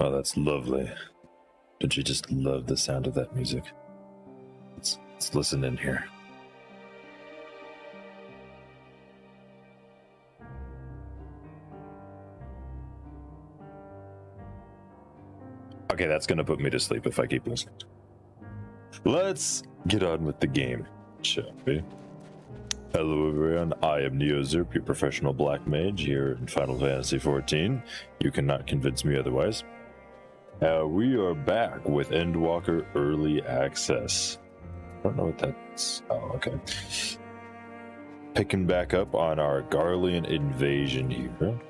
Oh, that's lovely. Don't you just love the sound of that music? Let's listen in here. Okay, that's gonna put me to sleep if I keep listening. Let's get on with the game, shall we? Hello everyone, I am NeoZerp, your professional black mage here in Final Fantasy XIV. You cannot convince me otherwise. We are back with Endwalker Early Access. I don't know what that's... Oh, okay. Picking back up on our Garlean invasion here.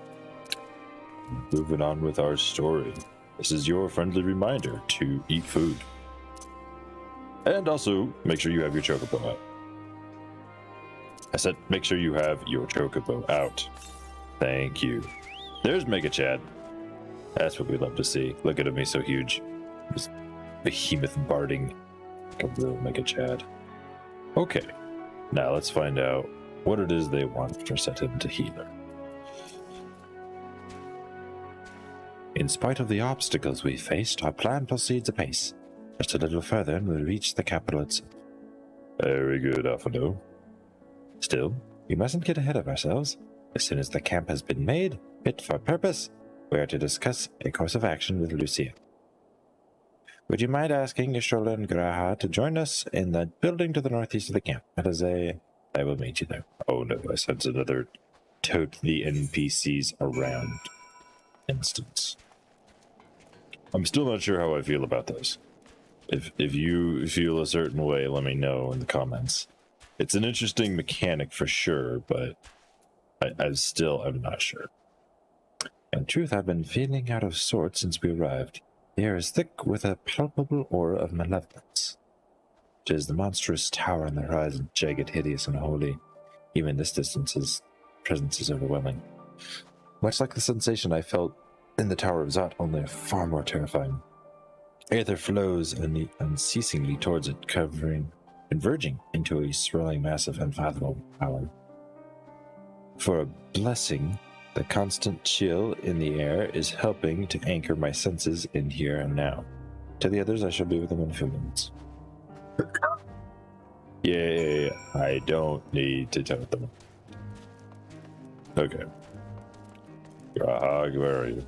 Moving on with our story. This is your friendly reminder to eat food. And also, make sure you have your chocobo out. I said, make sure you have your chocobo out. Thank you. There's Mega Chad. That's what we love to see. Look at him, he's so huge. This behemoth barding like a real Mega Chad. Okay, now let's find out what it is they want to set him to healer. In spite of the obstacles we faced, our plan proceeds apace. Just a little further and we'll reach the capital itself. Very good, Alphado. Still, we mustn't get ahead of ourselves. As soon as the camp has been made, fit for purpose, we are to discuss a course of action with Lucia. Would you mind asking Ishola and Graha to join us in that building to the northeast of the camp? I will meet you there. Oh no, I sense another tote the NPCs around instance. I'm still not sure how I feel about those. If you feel a certain way, let me know in the comments. It's an interesting mechanic for sure, but I'm not sure. In truth, I've been feeling out of sorts since we arrived. The air is thick with a palpable aura of malevolence. It is the monstrous tower on the horizon, jagged, hideous, and unholy. Even this distance's presence is overwhelming. Much like the sensation I felt in the Tower of Zot, only far more terrifying. Aether flows unceasingly towards it, converging into a swirling mass of unfathomable power. For a blessing, the constant chill in the air is helping to anchor my senses in here and now. To the others, I shall be with them in a few minutes. Yeah, I don't need to tell them. Okay. Grahag, where are you?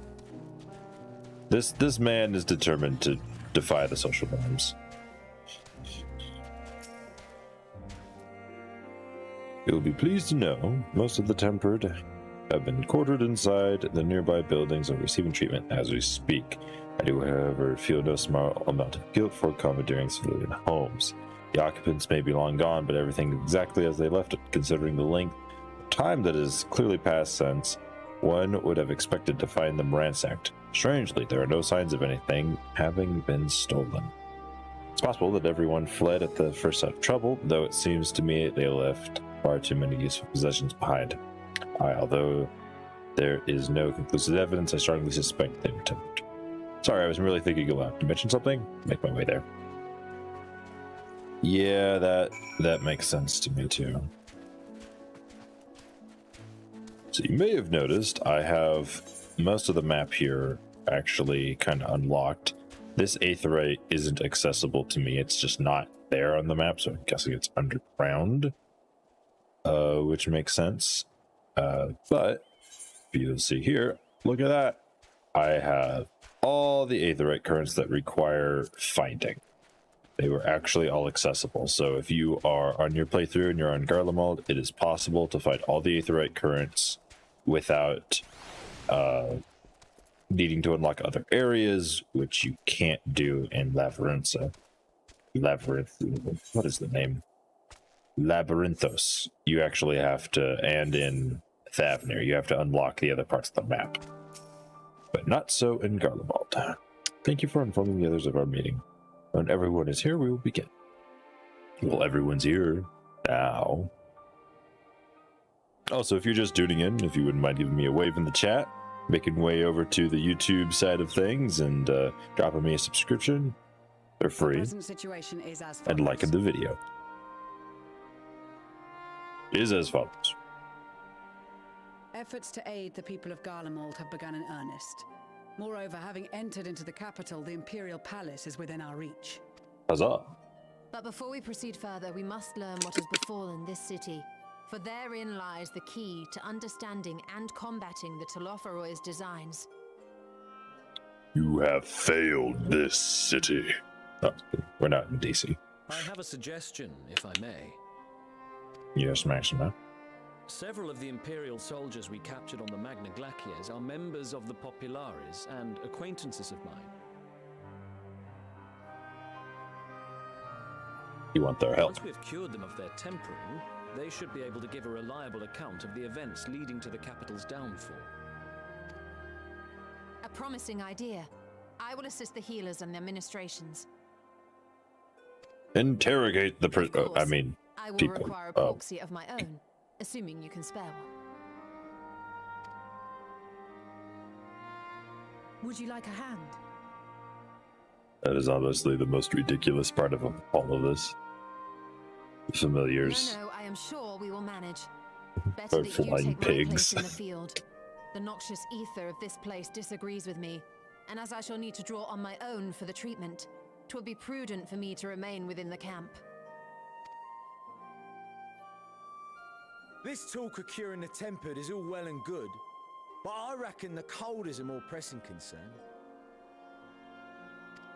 This man is determined to defy the social norms. You'll be pleased to know most of the tempered have been quartered inside the nearby buildings and receiving treatment as we speak. I do, however, feel no small amount of guilt for commandeering civilian homes. The occupants may be long gone, but everything exactly as they left it, considering the length of time that has clearly passed since one would have expected to find them ransacked. Strangely, there are no signs of anything having been stolen. It's possible that everyone fled at the first sign of trouble, though it seems to me they left far too many useful possessions behind. Although there is no conclusive evidence, I strongly suspect they were tempered. Sorry, I was really thinking aloud. To mention something? Make my way there. Yeah, that makes sense to me too. So you may have noticed I have most of the map here actually kind of unlocked. This aetheryte isn't accessible to me. It's just not there on the map, so I'm guessing it's underground, which makes sense. But you'll see here, look at that. I have all the aetheryte currents that require finding. They were actually all accessible. So if you are on your playthrough and you're on Garlemald, it is possible to find all the aetheryte currents without needing to unlock other areas, which you can't do in Labyrinth. What is the name? Labyrinthos. You actually have to, and in Thavnir, you have to unlock the other parts of the map. But not so in Garlemald. Thank you for informing the others of our meeting. When everyone is here, we will begin. Well, everyone's here now. Also, if you're just tuning in, if you wouldn't mind giving me a wave in the chat, making way over to the YouTube side of things and dropping me a subscription, they're free, and liking the video. Is as follows. Efforts to aid the people of Garlemald have begun in earnest. Moreover, having entered into the capital, the Imperial Palace is within our reach. Huzzah. But before we proceed further, we must learn what has befallen this city. For therein lies the key to understanding and combating the Telophoroid's designs. You have failed this city. Oh, we're not in DC. I have a suggestion, if I may. Yes, Maxima. Several of the Imperial soldiers we captured on the Magna Glacies are members of the Populares and acquaintances of mine. You want their help? Once we've cured them of their tempering, they should be able to give a reliable account of the events leading to the capital's downfall. A promising idea. I will assist the healers and their ministrations. Interrogate the I will people. require a proxy of my own, assuming you can spare one. Would you like a hand? That is honestly the most ridiculous part of all of this. The familiars. No, I am sure we will manage. Or Better that you flying take my pigs. place in the field. The noxious ether of this place disagrees with me, and as I shall need to draw on my own for the treatment, 'twill be prudent for me to remain within the camp. This talk of curing the tempered is all well and good, but I reckon the cold is a more pressing concern.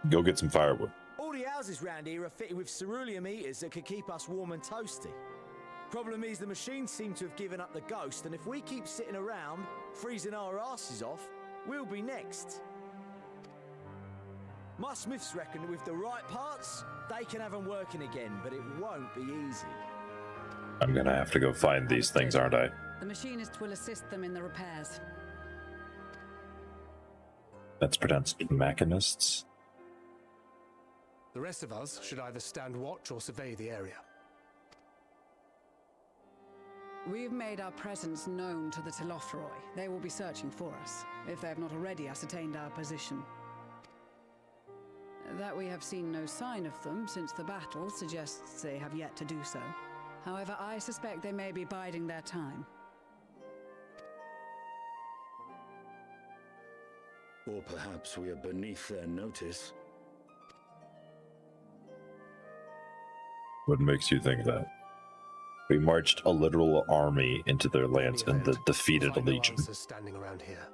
Go get some firewood. All the houses round here are fitted with ceruleum heaters that could keep us warm and toasty. Problem is the machines seem to have given up the ghost, and if we keep sitting around, freezing our asses off, we'll be next. My smiths reckon that with the right parts, they can have them working again, but it won't be easy. I'm gonna have to go find these things, aren't I? The machinist will assist them in the repairs. That's pronounced machinists. The rest of us should either stand watch or survey the area. We've made our presence known to the Telophoroi. They will be searching for us, if they have not already ascertained our position. That we have seen no sign of them since the battle suggests they have yet to do so. However, I suspect they may be biding their time. Or perhaps we are beneath their notice. What makes you think that? We marched a literal army into their lands and defeated a legion. Standing around here.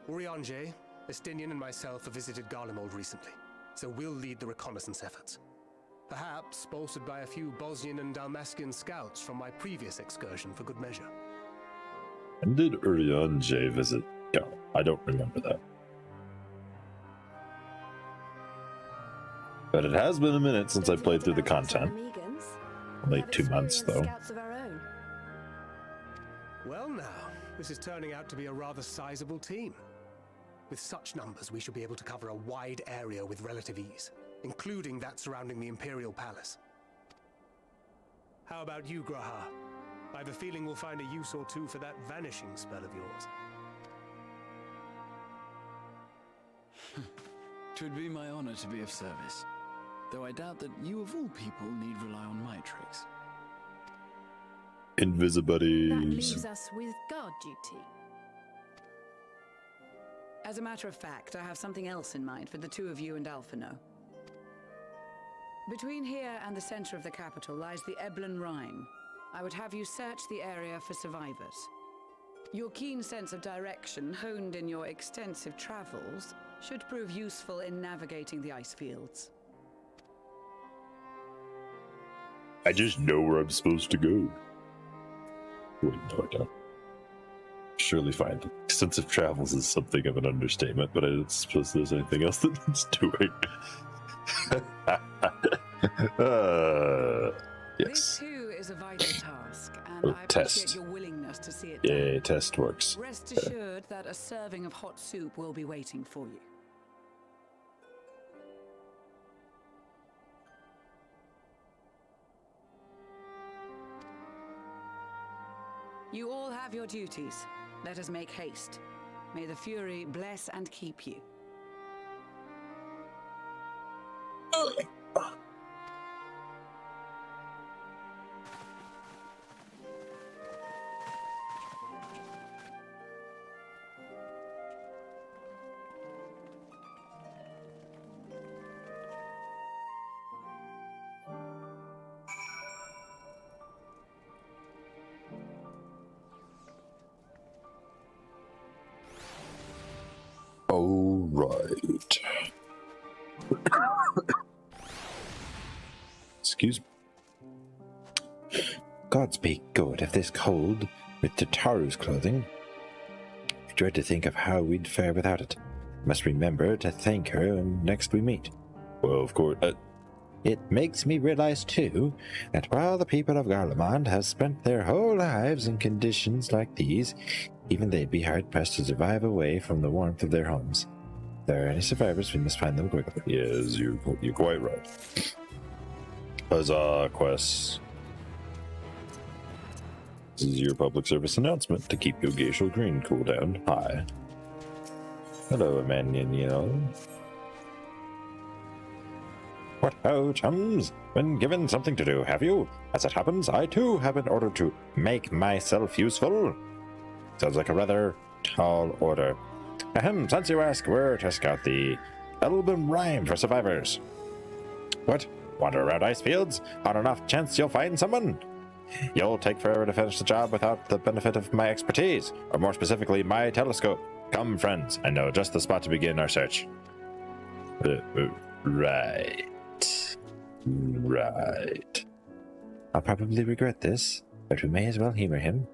Urianger, Estinian, and myself have visited Garlemald recently, so we'll lead the reconnaissance efforts. Perhaps bolstered by a few Bosnian and Dalmatian scouts from my previous excursion for good measure. And did Urianger visit? Yeah, I don't remember that. But it has been a minute since I played through the content. Only 2 months, though. Well now, this is turning out to be a rather sizable team. With such numbers, we should be able to cover a wide area with relative ease, including that surrounding the Imperial Palace. How about you, Graha? I have a feeling we'll find a use or two for that vanishing spell of yours. 'Twould be my honor to be of service, though I doubt that you of all people need rely on my tricks. That Invisibilities. leaves us with guard duty. As a matter of fact, I have something else in mind for the two of you and Alphino. Between here and the center of the capital lies the Eblan Rhine. I would have you search the area for survivors. Your keen sense of direction, honed in your extensive travels, should prove useful in navigating the ice fields. I just know where I'm supposed to go. Wait, no, I don't. Surely fine. Extensive travels is something of an understatement, but I don't suppose there's anything else that it's doing. Yes. This too is a vital task, and Oh, I appreciate test. your willingness to see it done. Yeah, test works. Rest assured that a serving of hot soup will be waiting for you. You all have your duties. Let us make haste. May the Fury bless and keep you. All right. Excuse me. Gods be good if this cold with Tataru's clothing. I dread to think of how we'd fare without it. Must remember to thank her when next we meet. Well, of course. It makes me realize, too, that while the people of Garlemald have spent their whole lives in conditions like these, even they'd be hard-pressed to survive away from the warmth of their homes. If there are any survivors, we must find them quickly. Yes, you're quite right. Huzzah, Quest. This is your public service announcement to keep your glacial green cool down. Hi. Hello, Emmanuel. What ho, chums? Been given something to do, have you? As it happens, I too have been ordered to make myself useful. Sounds like a rather tall order. Ahem, since you ask, we're to scout the Elben Rhyme for survivors. What? Wander around ice fields? On an off chance you'll find someone? You'll take forever to finish the job without the benefit of my expertise, or more specifically, my telescope. Come, friends, I know just the spot to begin our search. Right. I'll probably regret this, but we may as well humor him.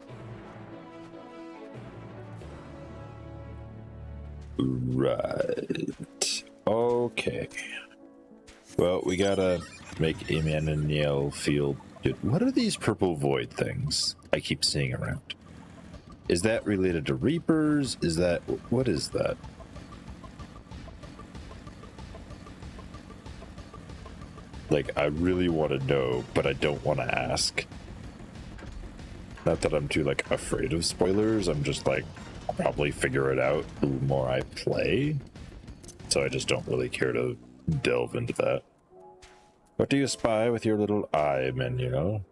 Right. Okay. Well, we gotta make Emmanuel feel good. What are these purple void things I keep seeing around? Is that related to Reapers? Is that... what is that? Like, I really want to know, but I don't want to ask. Not that I'm too, like, afraid of spoilers. I'm just, like, I'll probably figure it out the more I play. So I just don't really care to delve into that. What do you spy with your little eye, Emmanuel?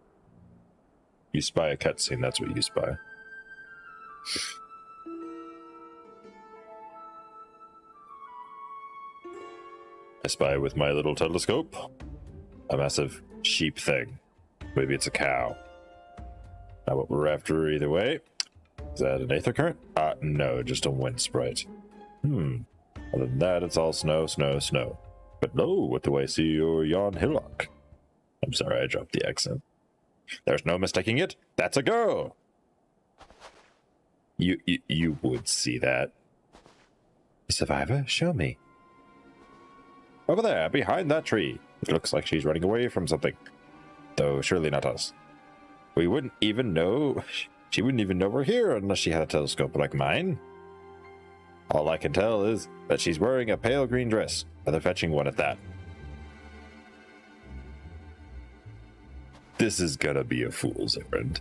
You spy a cutscene, that's what you spy. I spy with my little telescope. A massive sheep thing. Maybe it's a cow. Not what we're after either way. Is that an aether current? No, just a wind sprite. Other than that, it's all snow, snow, snow. But no, what do I see your yon hillock? I'm sorry, I dropped the accent. There's no mistaking it. That's a girl. You would see that. Survivor, show me. Over there, behind that tree. It looks like she's running away from something. Though surely not us. We wouldn't even know... She wouldn't even know we're here unless she had a telescope like mine. All I can tell is that she's wearing a pale green dress. Rather fetching one at that. This is gonna be a fool's errand.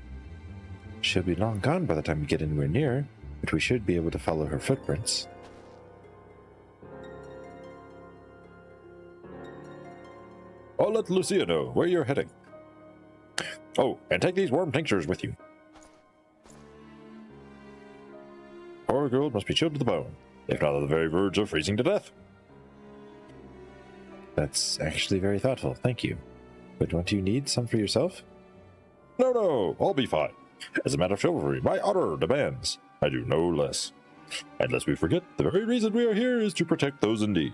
She'll be long gone by the time we get anywhere near, but we should be able to follow her footprints. I'll let Lucia know where you're heading. Oh, and take these warm tinctures with you. Poor girl must be chilled to the bone, if not on the very verge of freezing to death. That's actually very thoughtful, thank you. But don't you need some for yourself? No, I'll be fine. As a matter of chivalry, my honor demands I do no less. And lest we forget, the very reason we are here is to protect those in need.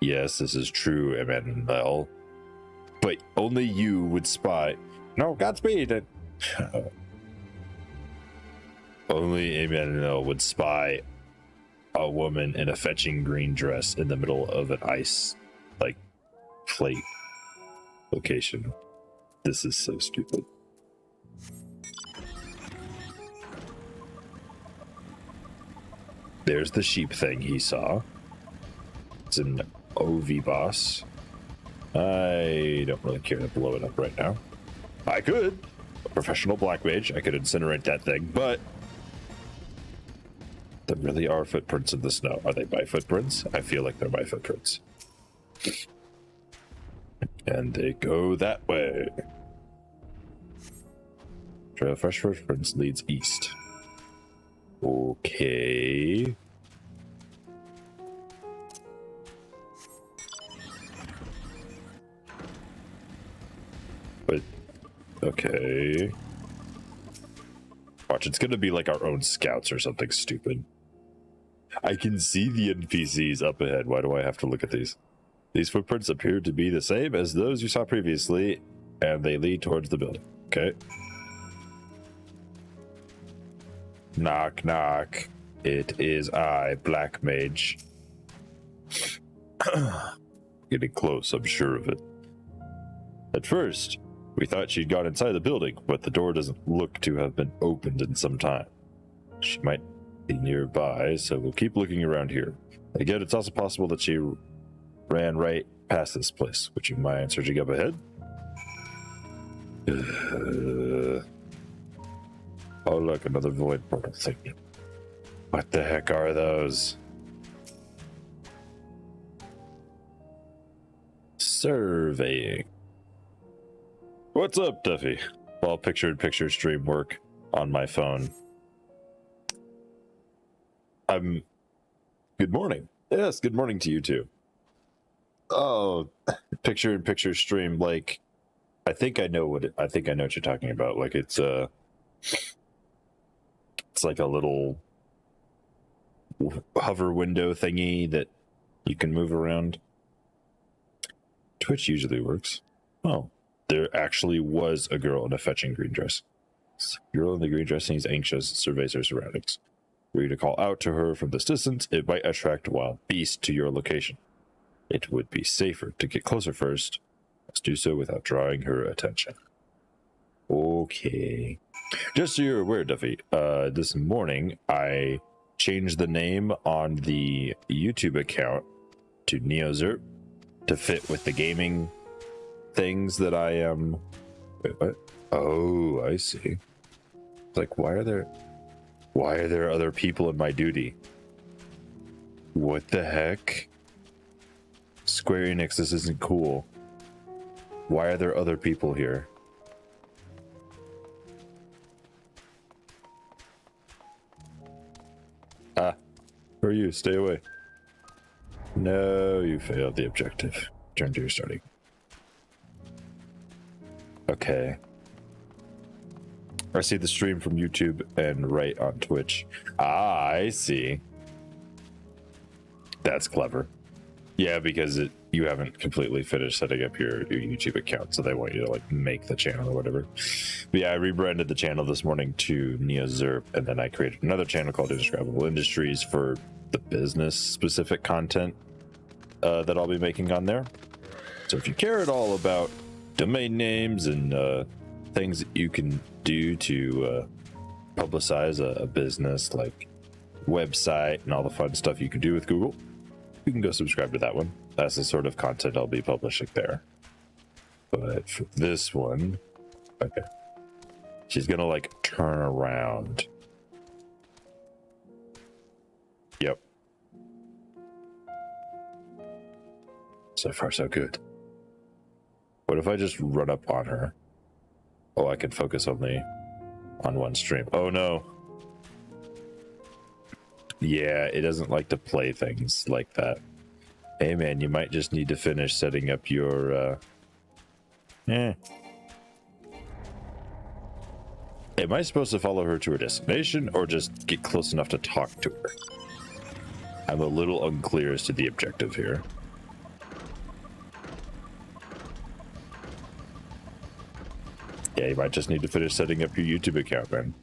Yes, this is true, Emmanuel. But only you would spy. No, Godspeed. Only Emmanuel would spy a woman in a fetching green dress in the middle of an ice, like, plate location. This is so stupid. There's the sheep thing he saw. It's an OV boss. I don't really care to blow it up right now. I could. A professional black mage. I could incinerate that thing, but there really are footprints in the snow. Are they my footprints? I feel like they're my footprints. And they go that way. Trail of fresh footprints leads east. Okay. But, okay. Watch, it's gonna be like our own scouts or something stupid. I can see the NPCs up ahead. Why do I have to look at these? These footprints appear to be the same as those you saw previously, and they lead towards the building. Okay. Knock, knock. It is I, Black Mage. Getting close, I'm sure of it. At first, we thought she'd gone inside the building, but the door doesn't look to have been opened in some time. She might be nearby, so we'll keep looking around here. Again, it's also possible that she ran right past this place. Would you mind searching up ahead? Oh, look, another void portal thing. What the heck are those? Surveying. What's up, Duffy? Well, picture-in-picture stream work on my phone. Good morning. Yes, good morning to you too. Oh, picture-in-picture stream, like, I think I know what you're talking about. Like, it's like a little hover window thingy that you can move around. Twitch usually works. Oh, there actually was a girl in a fetching green dress. The girl in the green dress seems anxious, surveys her surroundings. Were you to call out to her from this distance, it might attract wild beasts to your location. It would be safer to get closer first. Let's do so without drawing her attention. Okay. Just so you're aware, Duffy, this morning I changed the name on the YouTube account to NeoZerp to fit with the gaming things that I am. Wait, what? Oh, I see. It's like, why are there other people in my duty? What the heck? Square Enix, this isn't cool. Why are there other people here? Ah, who are you? Stay away. No, you failed the objective. Turn to your starting. Okay. I see the stream from YouTube and right on Twitch. Ah, I see. That's clever. Yeah, because you haven't completely finished setting up your YouTube account, so they want you to like make the channel or whatever. But yeah, I rebranded the channel this morning to NeoZerp, and then I created another channel called Indescribable Industries for the business-specific content that I'll be making on there. So if you care at all about domain names and things that you can do to publicize a business, like website and all the fun stuff you can do with Google, you can go subscribe to that one. That's the sort of content I'll be publishing there. But for this one, okay, she's gonna like turn around. Yep. So far, so good. What if I just run up on her? Oh, I can focus only on one stream. Oh no. Yeah, it doesn't like to play things like that. Hey man, you might just need to finish setting up your Am I supposed to follow her to her destination or just get close enough to talk to her? I'm a little unclear as to the objective here. Yeah, you might just need to finish setting up your YouTube account, man.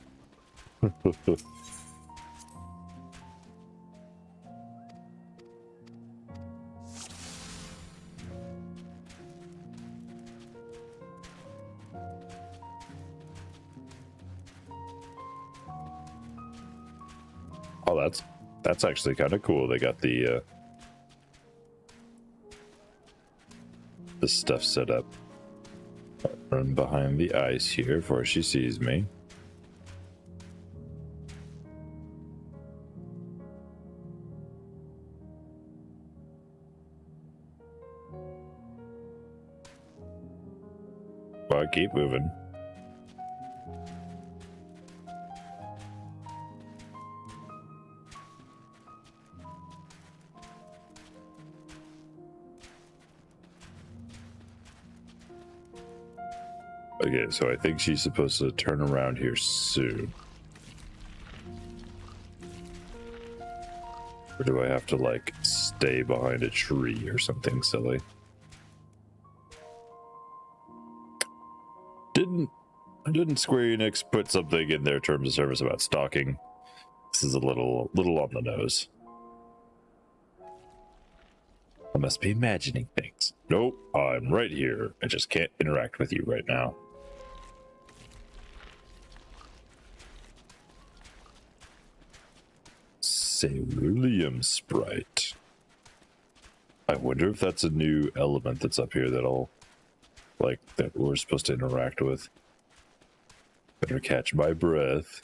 Oh, that's actually kind of cool. They got the stuff set up. Run behind the ice here before she sees me. Well, keep moving. Okay, so I think she's supposed to turn around here soon. Or do I have to, like, stay behind a tree or something silly? Didn't Square Enix put something in their terms of service about stalking? This is a little on the nose. I must be imagining things. Nope, I'm right here. I just can't interact with you right now. Ceruleum Sprite. I wonder if that's a new element that's up here that'll, like, that we're supposed to interact with. Better catch my breath.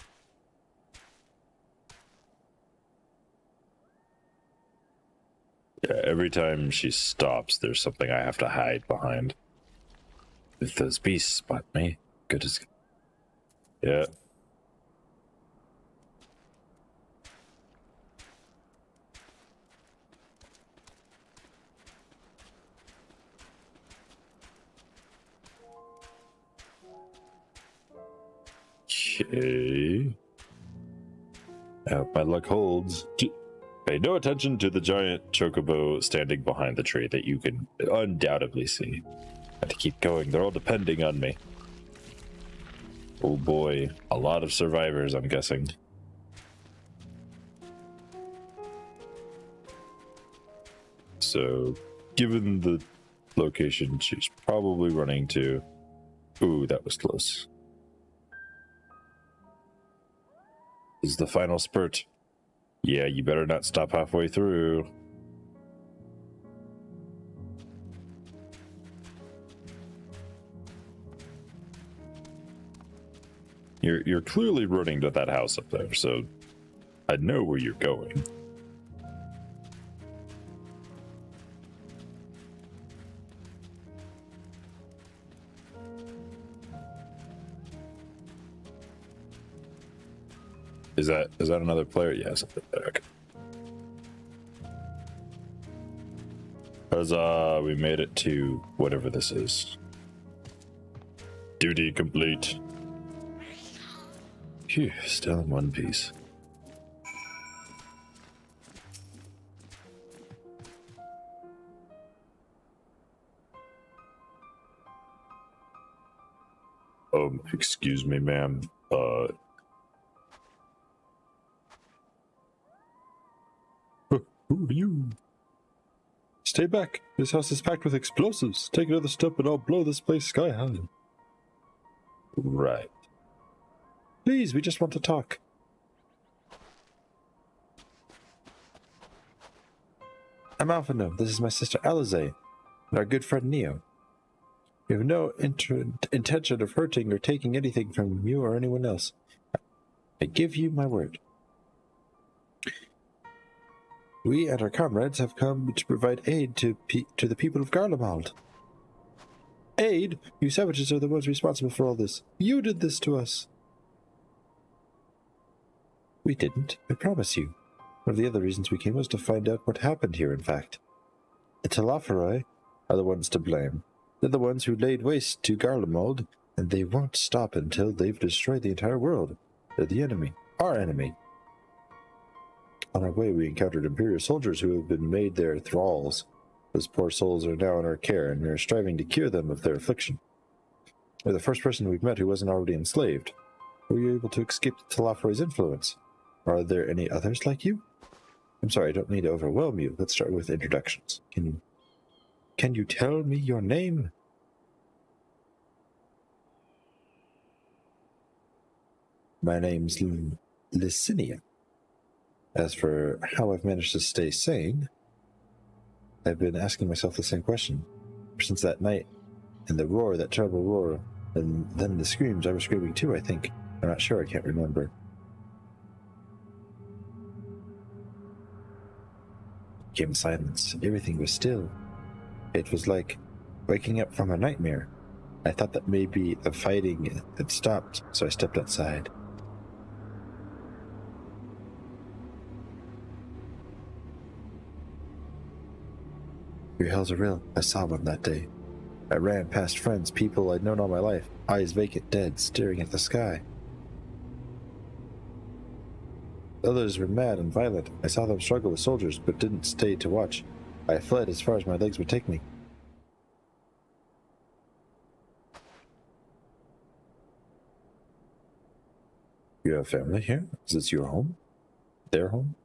Yeah, every time she stops, there's something I have to hide behind. If those beasts spot me, good as... Yeah. Okay. I hope my luck holds. Pay no attention to the giant chocobo standing behind the tree that you can undoubtedly see. I have to keep going. They're all depending on me. Oh boy, a lot of survivors, I'm guessing. So, given the location she's probably running to... Ooh, that was close. This is the final spurt. Yeah, you better not stop halfway through. You're clearly running to that house up there, so I know where you're going. Is that another player? Yes, okay. Huzzah, we made it to whatever this is. Duty complete. Phew, still in one piece. Excuse me, ma'am. Who are you? Stay back. This house is packed with explosives. Take another step and I'll blow this place sky high. Right. Please, we just want to talk. I'm Alphino. This is my sister Alize and our good friend Neo. We have no intention of hurting or taking anything from you or anyone else. I give you my word. We and our comrades have come to provide aid to the people of Garlemald. Aid? You savages are the ones responsible for all this. You did this to us. We didn't, I promise you. One of the other reasons we came was to find out what happened here, in fact. The Telophoroi are the ones to blame. They're the ones who laid waste to Garlemald, and they won't stop until they've destroyed the entire world. They're the enemy. Our enemy. On our way, we encountered Imperial soldiers who have been made their thralls. Those poor souls are now in our care, and we are striving to cure them of their affliction. You're the first person we've met who wasn't already enslaved. Were you able to escape the Telophoroi's influence? Are there any others like you? I'm sorry, I don't mean to overwhelm you. Let's start with introductions. Can you tell me your name? My name's Licinia. As for how I've managed to stay sane, I've been asking myself the same question. Since that night, and the roar, that terrible roar, and then the screams, I was screaming too, I think. I'm not sure, I can't remember. Came silence. Everything was still. It was like waking up from a nightmare. I thought that maybe the fighting had stopped, so I stepped outside. Your hells are real. I saw one that day. I ran past friends, people I'd known all my life, eyes vacant, dead, staring at the sky. Others were mad and violent. I saw them struggle with soldiers, but didn't stay to watch. I fled as far as my legs would take me. You have family here? Is this your home? Their home?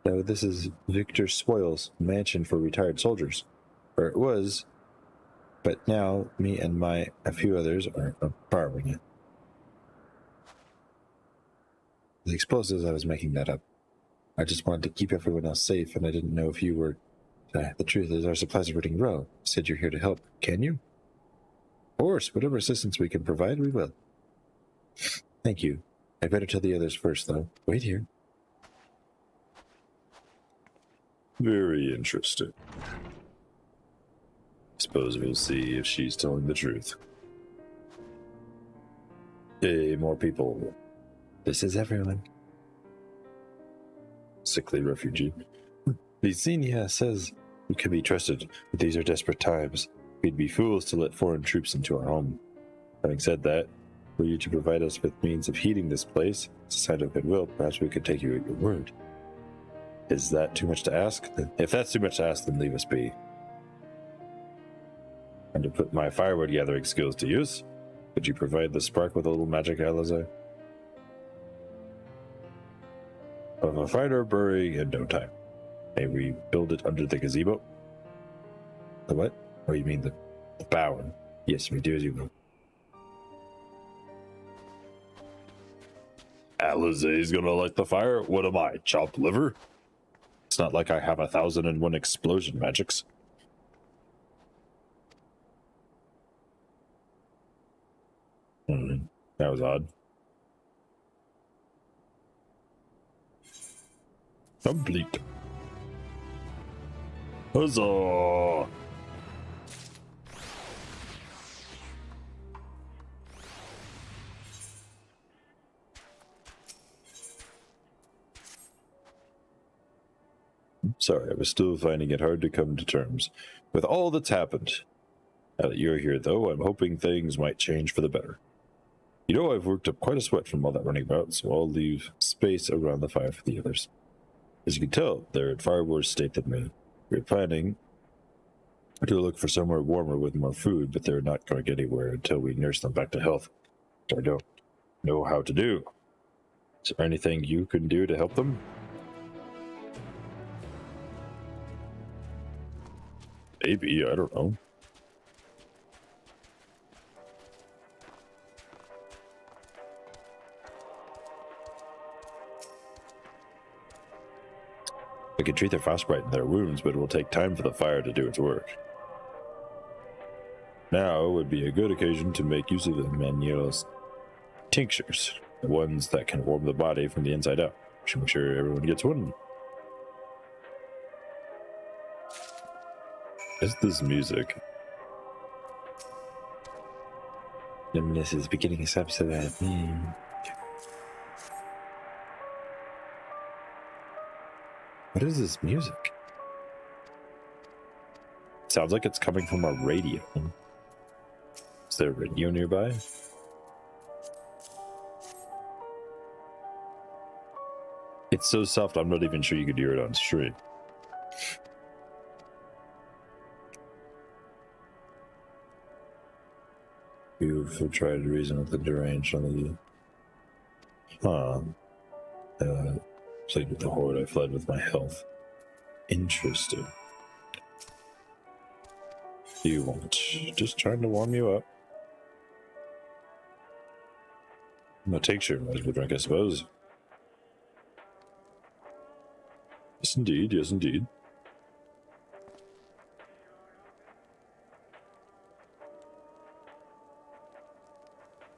No, this is Victor Spoil's mansion for retired soldiers. Or it was, but now me and a few others are borrowing it. The explosives, I was making that up. I just wanted to keep everyone else safe, and I didn't know if you were... the truth is, our supplies are running low. You said you're here to help. Can you? Of course, whatever assistance we can provide, we will. Thank you. I better tell the others first, though. Wait here. Very interesting. Suppose we'll see if she's telling the truth. Hey, more people. This is everyone. Sickly refugee. Lysenia says we can be trusted, but these are desperate times. We'd be fools to let foreign troops into our home. Having said that, were you to provide us with means of heating this place, as a sign of goodwill, perhaps we could take you at your word. Is that too much to ask? If that's too much to ask, then leave us be. And to put my firewood gathering skills to use, could you provide the spark with a little magic, Alizé? Of a finer brewery in no time. May we build it under the gazebo? The what? Oh, you mean the bower? Yes, we do as you will. Alizé's gonna light the fire? What am I, chopped liver? It's not like I have 1,001 explosion magics. That was odd. Complete. Huzzah! Sorry, I was still finding it hard to come to terms with all that's happened. Now that you're here, though, I'm hoping things might change for the better. You know, I've worked up quite a sweat from all that running about, so I'll leave space around the fire for the others. As you can tell, they're in far worse state than me. We're planning to look for somewhere warmer with more food, but they're not going anywhere until we nurse them back to health, which I don't know how to do. Is there anything you can do to help them? Maybe, I don't know. We can treat their frostbite and their wounds, but it will take time for the fire to do its work. Now would be a good occasion to make use of the Manuel's tinctures, the ones that can warm the body from the inside out. We should make sure everyone gets one. Is this music? This is beginning us up so that... What is this music? Sounds like it's coming from a radio. Is there a radio nearby? It's so soft, I'm not even sure you could hear it on stream. You've tried to reason with the deranged on the... Played with the horde, I fled with my health. Interesting. You want? Just trying to warm you up. I'm a tincture, might as well drink, I suppose. Yes, indeed, yes, indeed.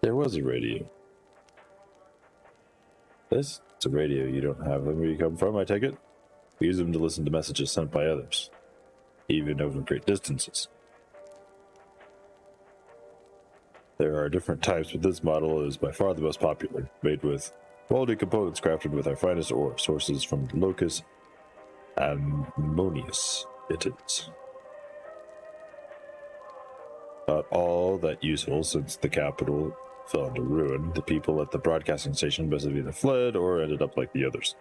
There was a radio. This? It's a radio you don't have them where you come from, I take it? We use them to listen to messages sent by others, even over great distances. There are different types, but this model is by far the most popular, made with quality components crafted with our finest ore, sources from Locus Ammonius. It is. Not all that useful, since the capital fell into ruin. The people at the broadcasting station must have either fled or ended up like the others,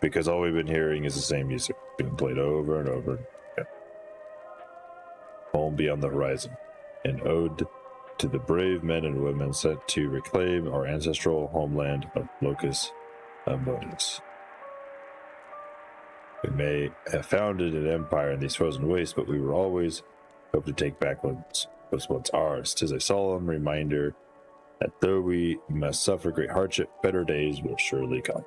because all we've been hearing is the same music being played over and over again. Home beyond the horizon, an ode to the brave men and women sent to reclaim our ancestral homeland of Locus Amonis. We may have founded an empire in these frozen wastes, but we were always hope to take back what was once ours. 'Tis a solemn reminder that though we must suffer great hardship, better days will surely come.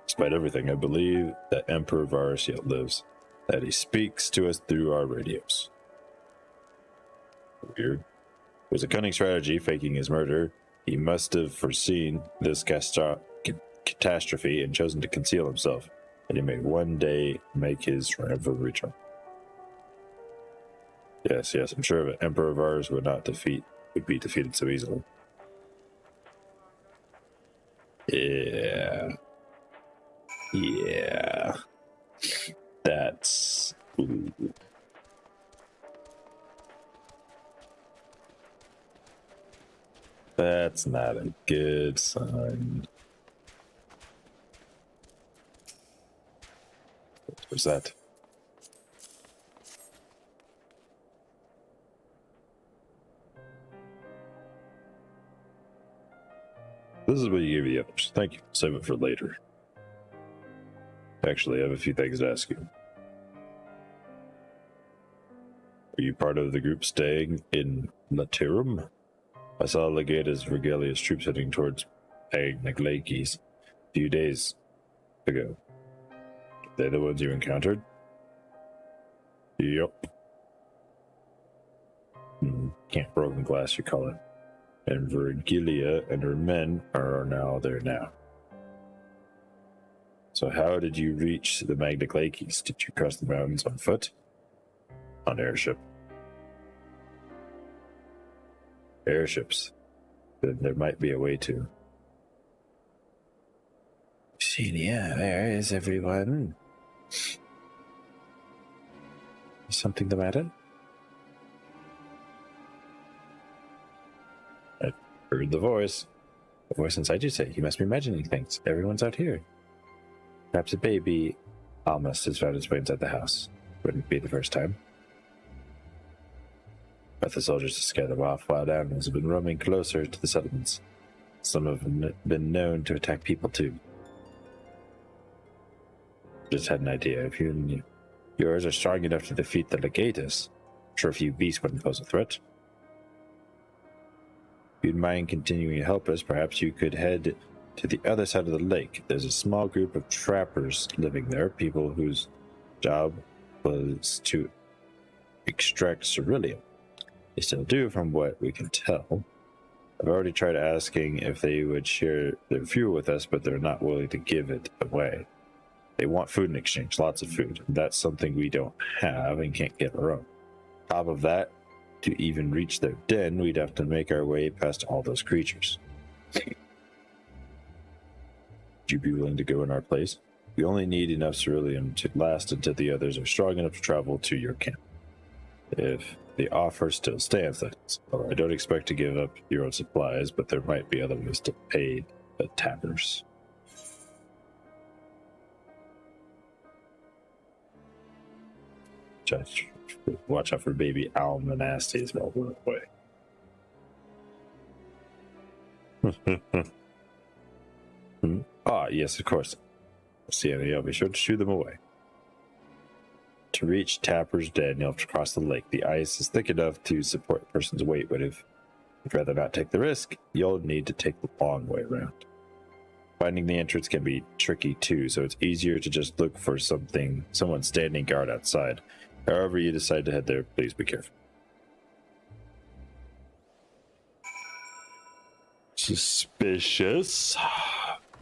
Despite everything, I believe that Emperor Varus yet lives, that he speaks to us through our radios. Weird. It was a cunning strategy, faking his murder. He must have foreseen this catastrophe and chosen to conceal himself, and he may one day make his triumphant return. Yes, I'm sure of it. Emperor Varus would be defeated so easily. Yeah. That's... Ooh. That's not a good sign. What was that? This is what you gave the others. Thank you. Save it for later. Actually, I have a few things to ask you. Are you part of the group staying in Latirum? I saw Legatus Vergilius troops heading towards Magnaglakes a few days ago. Are they the ones you encountered? Yup. Camp Broken Glass, you call it. And Vergilia and her men are now there now. So how did you reach the Magnaglakes? Did you cross the mountains on foot? On airship. Airships. Then there might be a way to. Celia, where is everyone? Is something the matter? I heard the voice. The voice inside you say, you must be imagining things. Everyone's out here. Perhaps a baby almost has found its way inside the house. Wouldn't be the first time. But the soldiers to scare the wild animals have been roaming closer to the settlements. Some have been known to attack people too. Just had an idea. If you and yours are strong enough to defeat the Legatus, I'm sure a few beasts wouldn't pose a threat. If you'd mind continuing to help us, perhaps you could head to the other side of the lake. There's a small group of trappers living there, people whose job was to extract ceruleum. They still do, from what we can tell. I've already tried asking if they would share their fuel with us, but they're not willing to give it away. They want food in exchange, lots of food. That's something we don't have and can't get our own. Top of that, to even reach their den, we'd have to make our way past all those creatures. Would you be willing to go in our place? We only need enough ceruleum to last until the others are strong enough to travel to your camp. If the offer still stands, that is. Well, I don't expect to give up your own supplies, but there might be other ways to pay the tappers. Just watch out for baby Almanastes while we're away. Ah, yes, of course. See any, I'll be sure to shoo them away. To reach Tapper's Den, you'll have to cross the lake. The ice is thick enough to support a person's weight, but if you'd rather not take the risk, you'll need to take the long way around. Finding the entrance can be tricky too, so it's easier to just look for someone standing guard outside. However you decide to head there, please be careful. Suspicious.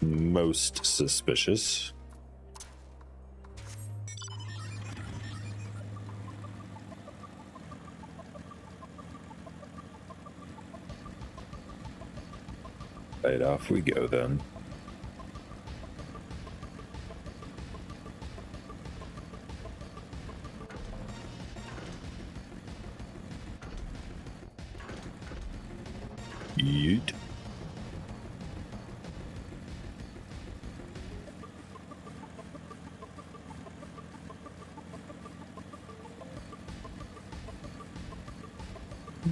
Most suspicious. Right, off we go then. Yeet.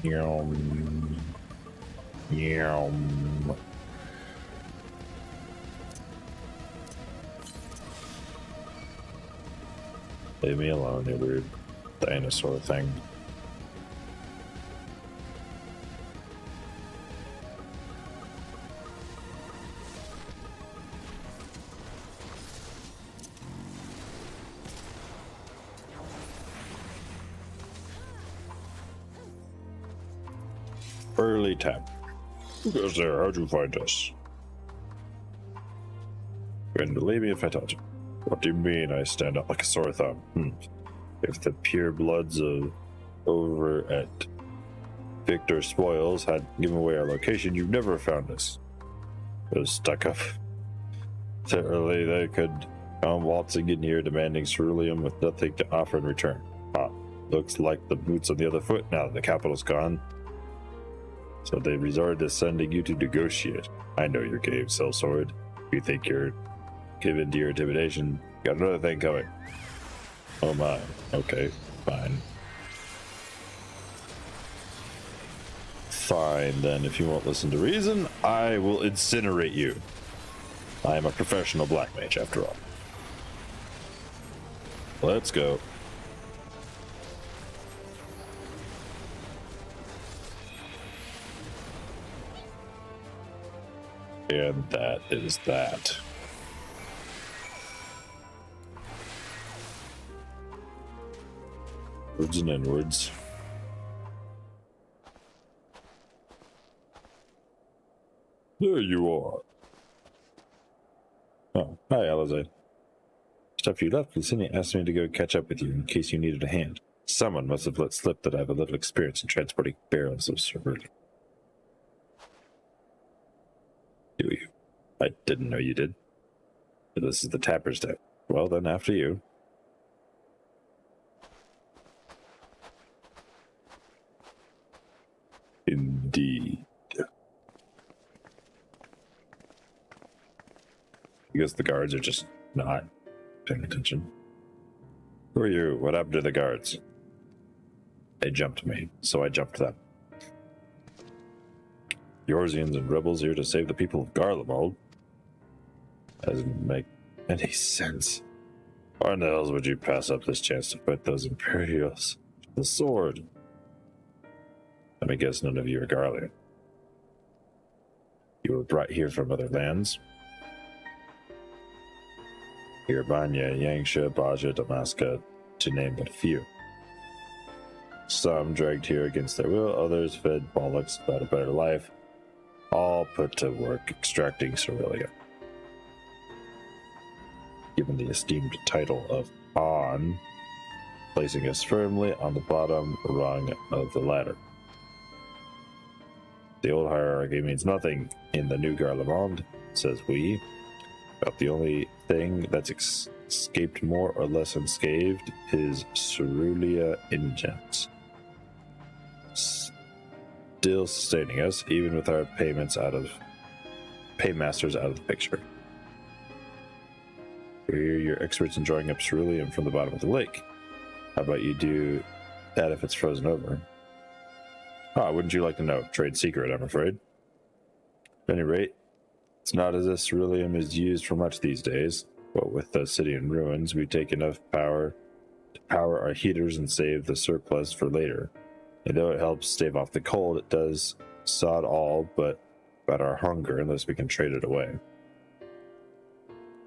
Yum. Yum. Leave me alone, you weird dinosaur thing. Early tap. Who goes there? How'd you find us? And believe me if I told you. What do you mean I stand up like a sore thumb? If the pure bloods of over at Victor Spoils had given away our location, you'd never found us. It was stuck up. Certainly they could come waltzing in here demanding ceruleum with nothing to offer in return. Looks like the boot's on the other foot now that the capital's gone. So they resorted to sending you to negotiate. I know your game, sellsword. You think you're given to your intimidation. Got another thing coming. Oh my. Okay, fine. Fine, then, if you won't listen to reason, I will incinerate you. I am a professional black mage, after all. Let's go. And that is that. Words and inwards. There you are. Oh, hi, Alizé. Just after you left, Lucinia asked me to go catch up with you in case you needed a hand. Someone must have let slip that I have a little experience in transporting barrels of ceruleum. Do you? I didn't know you did. But this is the tapper's deck. Well, then, after you. Indeed. I guess the guards are just not paying attention. Who are you? What happened to the guards? They jumped me, so I jumped them. Yorzians and rebels here to save the people of Garlemald. Doesn't make any sense. Why in the hell would you pass up this chance to put those Imperials to the sword? Let me guess, none of you are Garlian. You were brought here from other lands? Irvania, Yangsha, Baja, Damaska, to name but a few. Some dragged here against their will, others fed bollocks about a better life, all put to work extracting ceruleum. Given the esteemed title of Pawn, placing us firmly on the bottom rung of the ladder. The old hierarchy means nothing in the new Garlemald, says we, but the only thing that's escaped more or less unscathed is Cerulia Ingens. Still sustaining us, even with our paymasters out of the picture. You're experts in drawing up ceruleum from the bottom of the lake. How about you do that if it's frozen over? Wouldn't you like to know? Trade secret, I'm afraid. At any rate, it's not as if ceruleum is used for much these days, but with the city in ruins, we take enough power to power our heaters and save the surplus for later. And though it helps stave off the cold, it does sod all but our hunger unless we can trade it away.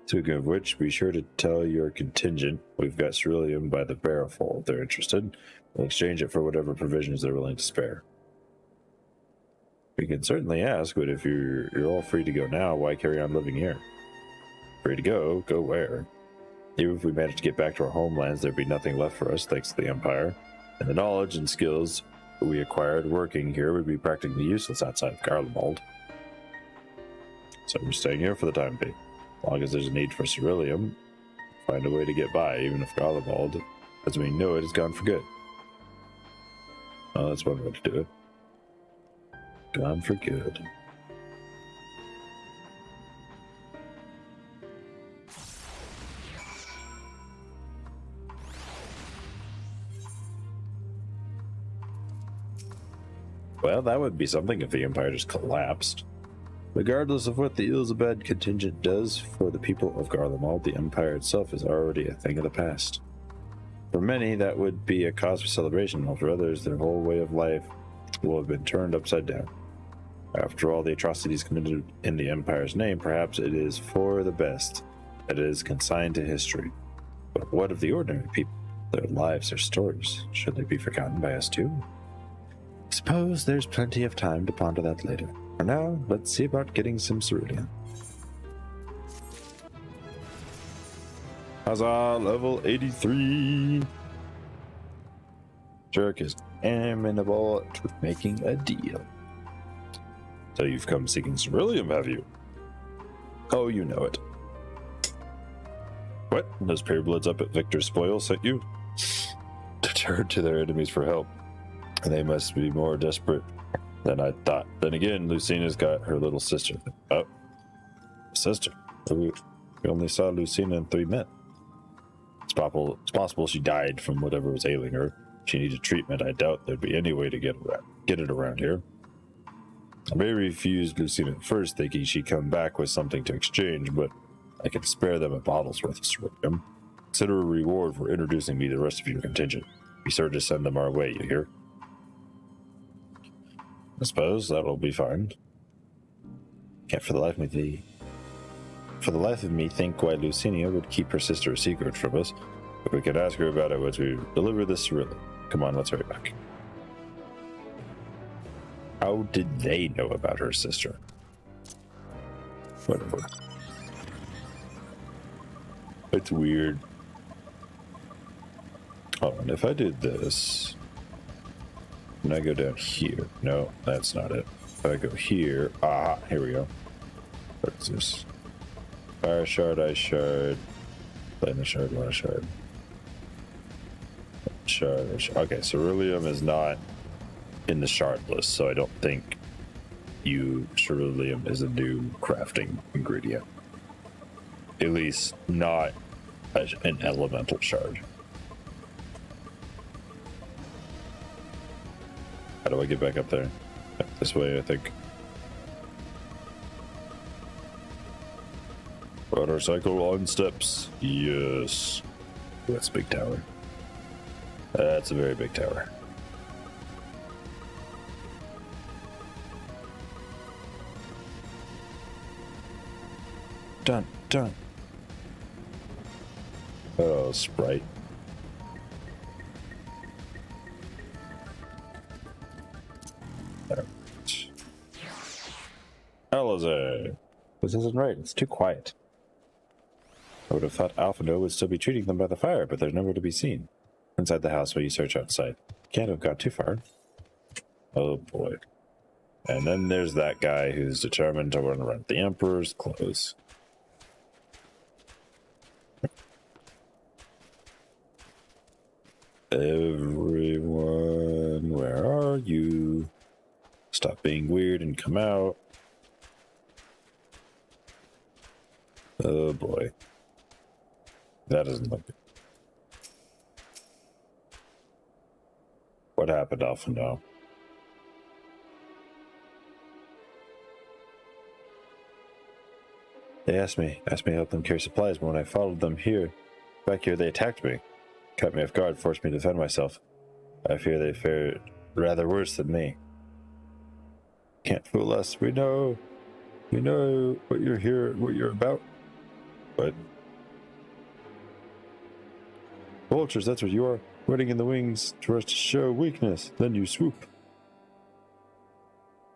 Speaking of which, be sure to tell your contingent we've got ceruleum by the barrelful if they're interested. We'll exchange it for whatever provisions they're willing to spare. We can certainly ask, but if you're all free to go now, why carry on living here? Free to go? Go where? Even if we managed to get back to our homelands, there'd be nothing left for us thanks to the Empire. And the knowledge and skills we acquired working here would be practically useless outside of Garlemald. So we're staying here for the time being. As long as there's a need for ceruleum, find a way to get by, even if Garlemald, as we know it, is gone for good. Well, that's one way to do it. Gone for good. Well, that would be something if the Empire just collapsed. Regardless of what the Ilzabad contingent does for the people of Garlemald, the Empire itself is already a thing of the past. For many, that would be a cause for celebration, while for others, their whole way of life will have been turned upside down. After all the atrocities committed in the Empire's name, perhaps it is for the best that it is consigned to history. But what of the ordinary people? Their lives, their stories, should they be forgotten by us too? Suppose there's plenty of time to ponder that later. For now, let's see about getting some cerulean. Huzzah, level 83! Jerk is amenable to making a deal. So you've come seeking cerulean, have you? Oh, you know it. What? Those purebloods up at Victor's Spoil sent you? To turn to their enemies for help. They must be more desperate than I thought. Then again, Lucina's got her little sister. Oh, sister. We only saw Lucina in 3 men. It's possible she died from whatever was ailing her. She needed treatment. I doubt there'd be any way to get it around here. I may refuse Lucina at first, thinking she'd come back with something to exchange, but I can spare them a bottle's worth of cerulean. Consider a reward for introducing me to the rest of your contingent. Be sure to send them our way, you hear? I suppose that'll be fine. Can't for the life of me think why Lucinia would keep her sister a secret from us. If we could ask her about it once we deliver this cerulean. Come on, let's hurry back. How did they know about her sister? Whatever. It's weird. Oh, and if I did this, and I go down here. No, that's not it. If I go here, here we go. What is this? Fire shard, ice shard, lightning shard, water shard. Shard. Okay, ceruleum is not in the shard list, so I don't think ceruleum is a new crafting ingredient. At least not an elemental shard. How do I get back up there? This way, I think. Motorcycle on steps. Yes. That's a big tower. That's a very big tower. Dun, dun. Oh, Sprite. Alize. This isn't right. It's too quiet. I would have thought Alphino would still be treating them by the fire, but they're nowhere to be seen. Inside the house while you search outside. Can't have got too far. Oh boy. And then there's that guy who's determined to run around the Emperor's clothes. Everyone, where are you? Stop being weird and come out. Oh boy. That doesn't look good. What happened, Alphino? They asked me to help them carry supplies, but when I followed them back here, they attacked me. Cut me off guard, forced me to defend myself. I fear they fared rather worse than me. Can't fool us. We know what you're here, what you're about. What? Vultures, that's what you are. Waiting in the wings for us to show weakness. Then you swoop.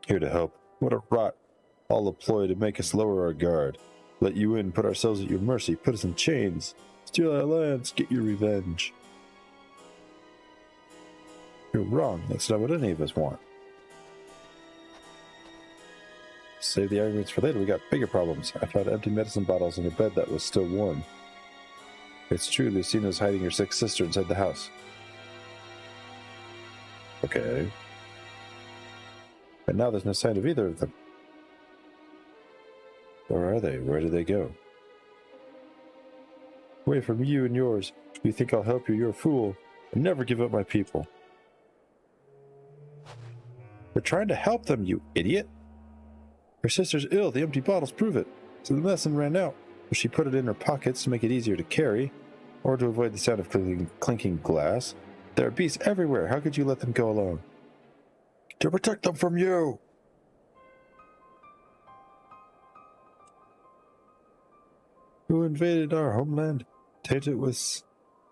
Here to help. What a rot. All a ploy to make us lower our guard. Let you in, put ourselves at your mercy, put us in chains. Steal our lands, get your revenge. You're wrong. That's not what any of us want. Save the arguments for later. We got bigger problems. I found empty medicine bottles in a bed that was still warm. It's true, Lucina's hiding her sick sister inside the house. Okay. But now there's no sign of either of them. Where are they? Where did they go? Away from you and yours. If you think I'll help you, you're a fool. I never give up my people. We're trying to help them, you idiot. Her sister's ill. The empty bottles prove it. So the medicine ran out. But she put it in her pockets to make it easier to carry, or to avoid the sound of clinking glass. There are beasts everywhere. How could you let them go alone? To protect them from you! Who invaded our homeland? Tainted with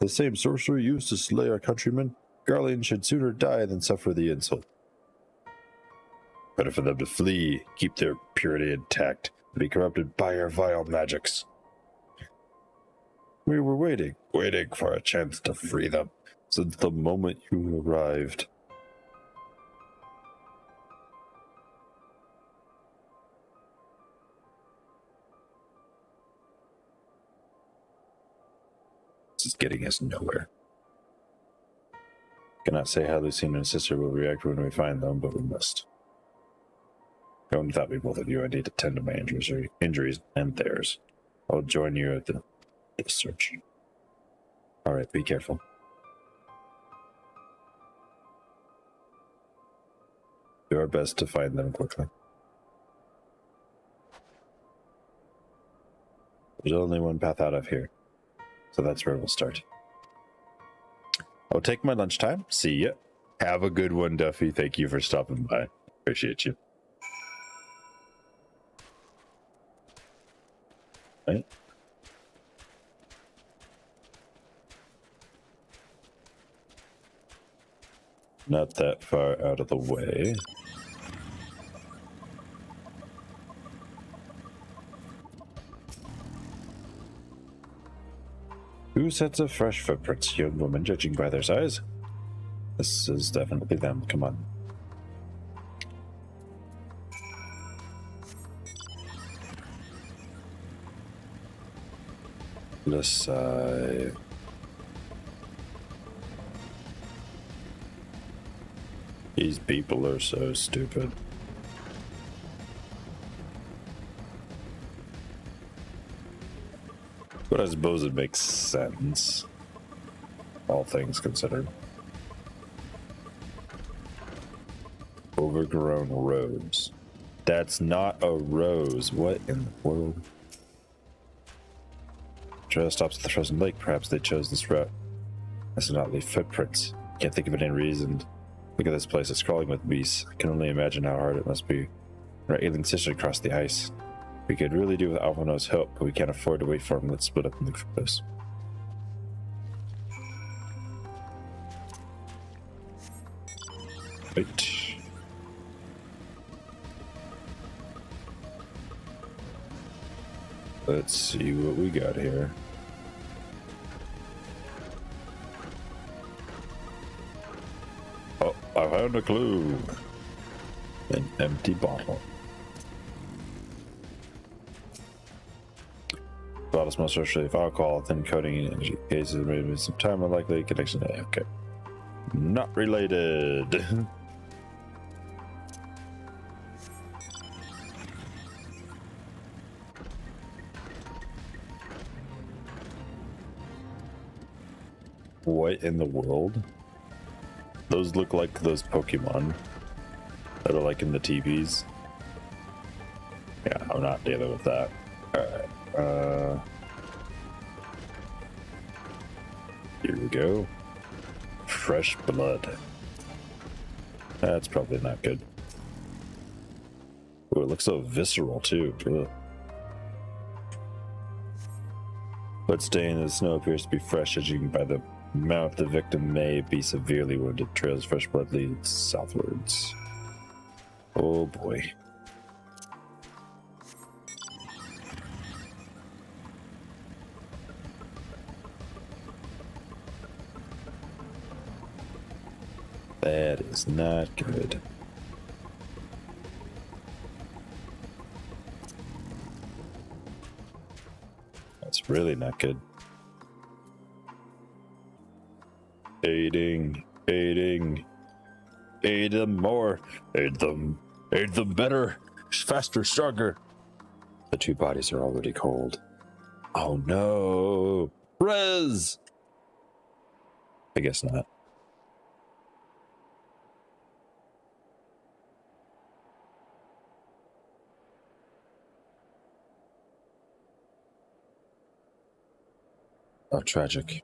the same sorcery used to slay our countrymen? Garlean should sooner die than suffer the insult. Better for them to flee, keep their purity intact, and be corrupted by your vile magics. We were waiting for a chance to free them, since the moment you arrived. This is getting us nowhere. Cannot say how Lucina and his sister will react when we find them, but we must. Go without me, both of you. I need to tend to my injuries and theirs. I'll join you at the search. Alright, be careful. Do our best to find them quickly. There's only one path out of here, so that's where we'll start. I'll take my lunchtime. See ya. Have a good one, Duffy. Thank you for stopping by. Appreciate you. Right. Not that far out of the way. Two sets of fresh footprints, young woman, judging by their size. This is definitely them. Come on. This side. These people are so stupid. But I suppose it makes sense, all things considered. Overgrown rose. That's not a rose. What in the world? Trail stops at the frozen lake. Perhaps they chose this route. This does not leave footprints. Can't think of any reason. Look at this place. It's crawling with beasts. I can only imagine how hard it must be. Our alien sister crossed the ice. We could really do with Alvano's help, but we can't afford to wait for him. Let's split up and look for this. Right. Let's see what we got here. Oh, I found a clue. An empty bottle. Bottle smells freshly of alcohol, thin coating in energy cases, maybe some time, unlikely connection. Okay. Not related. What in the world? Those look like those Pokemon that are like in the TVs. Yeah, I'm not dealing with that. Alright. Here we go. Fresh blood. That's probably not good. Oh, it looks so visceral too. Ugh. Blood stain in the snow appears to be fresh, judging by the amount the victim may be severely wounded. Trails of fresh blood leads southwards. Oh boy. That is not good. That's really not good. Aid them more. Aid them. Ain't them better, faster, stronger. The two bodies are already cold. Oh no. Rez! I guess not. Oh, tragic.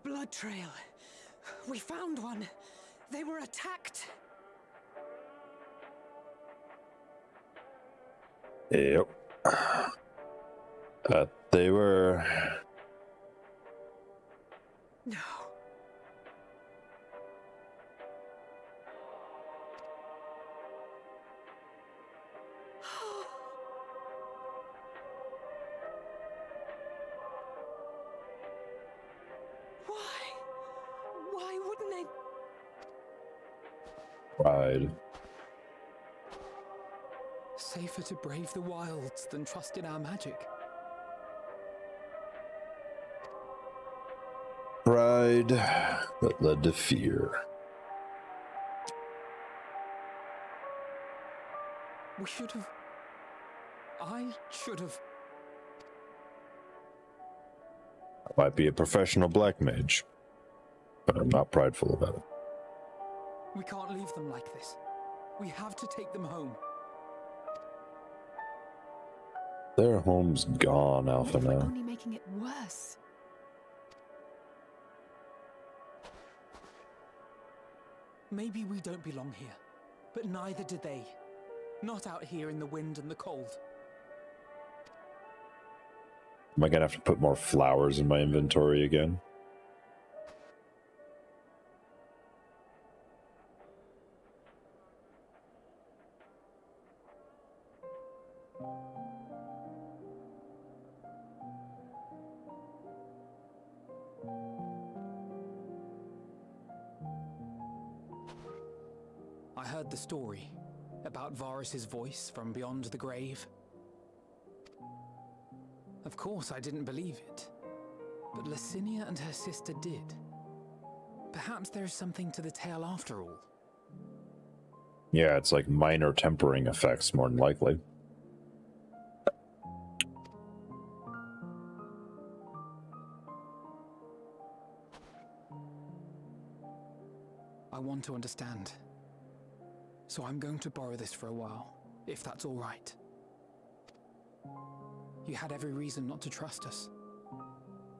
Blood trail. We found one. They were attacked. Yep. They were... No. Why wouldn't they? Pride. Safer to brave the wilds than trust in our magic. Pride that led to fear. We should have... I should have... I might be a professional black mage, but I'm not prideful about it. We can't leave them like this. We have to take them home. Their home's gone, Alpha We're now. only making it worse. Maybe we don't belong here, but neither do they. Not out here in the wind and the cold. Am I gonna have to put more flowers in my inventory again? I heard the story about Varus's voice from beyond the grave. Of course, I didn't believe it, but Licinia and her sister did. Perhaps there's something to the tale after all. Yeah, it's like minor tempering effects, more than likely. I want to understand. So I'm going to borrow this for a while, if that's all right. You had every reason not to trust us.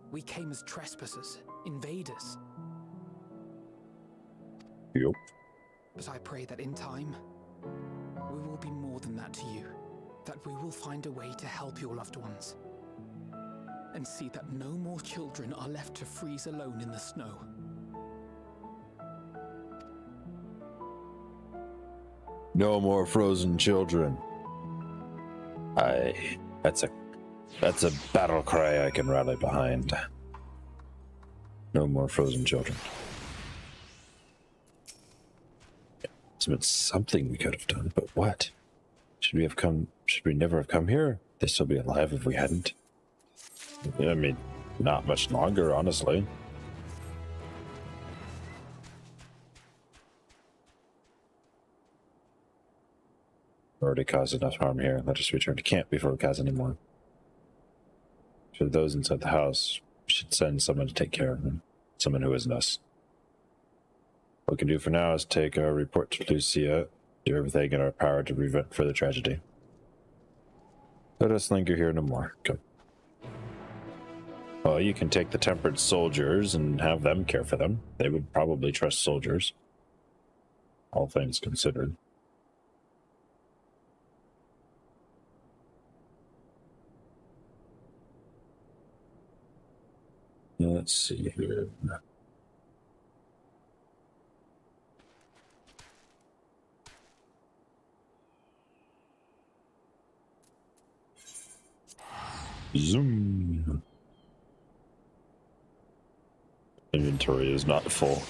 We came as trespassers, invaders. Yup. But I pray that in time, we will be more than that to you. That we will find a way to help your loved ones. And see that no more children are left to freeze alone in the snow. No more frozen children. That's a battle cry I can rally behind. No more frozen children. It's been something we could have done, but what? Should we never have come here? They'd still be alive if we hadn't. I mean, not much longer, honestly. Already caused enough harm here. Let us return to camp before we cause any more. For those inside the house, we should send someone to take care of them. Someone who isn't us. What we can do for now is take our report to Lucia, do everything in our power to prevent further tragedy. Let us linger here no more. Go. Well, you can take the tempered soldiers and have them care for them. They would probably trust soldiers. All things considered. Let's see here. Zoom. Inventory is not full.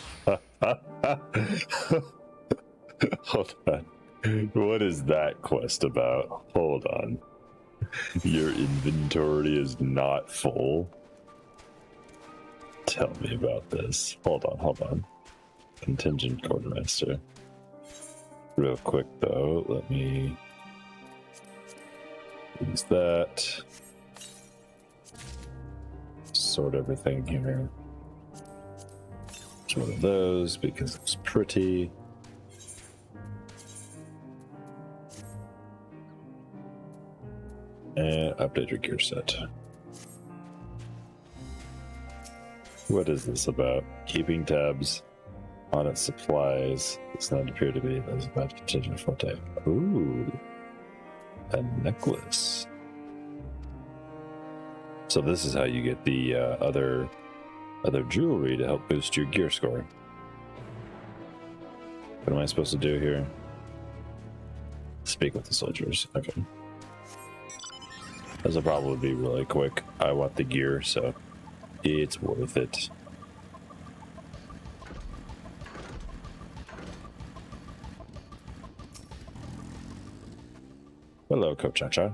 Hold on. What is that quest about? Hold on. Your inventory is not full? Tell me about this. Hold on. Contingent Quartermaster. Real quick though, let me use that. Sort everything here. One of those because it's pretty. And update your gear set. What is this about? Keeping tabs on its supplies does not appear to be as bad contingent for type. Ooh, a necklace. So this is how you get the other jewelry to help boost your gear score. What am I supposed to do here? Speak with the soldiers. Okay. This will probably be really quick. I want the gear, so it's worth it. Hello, Kochacha.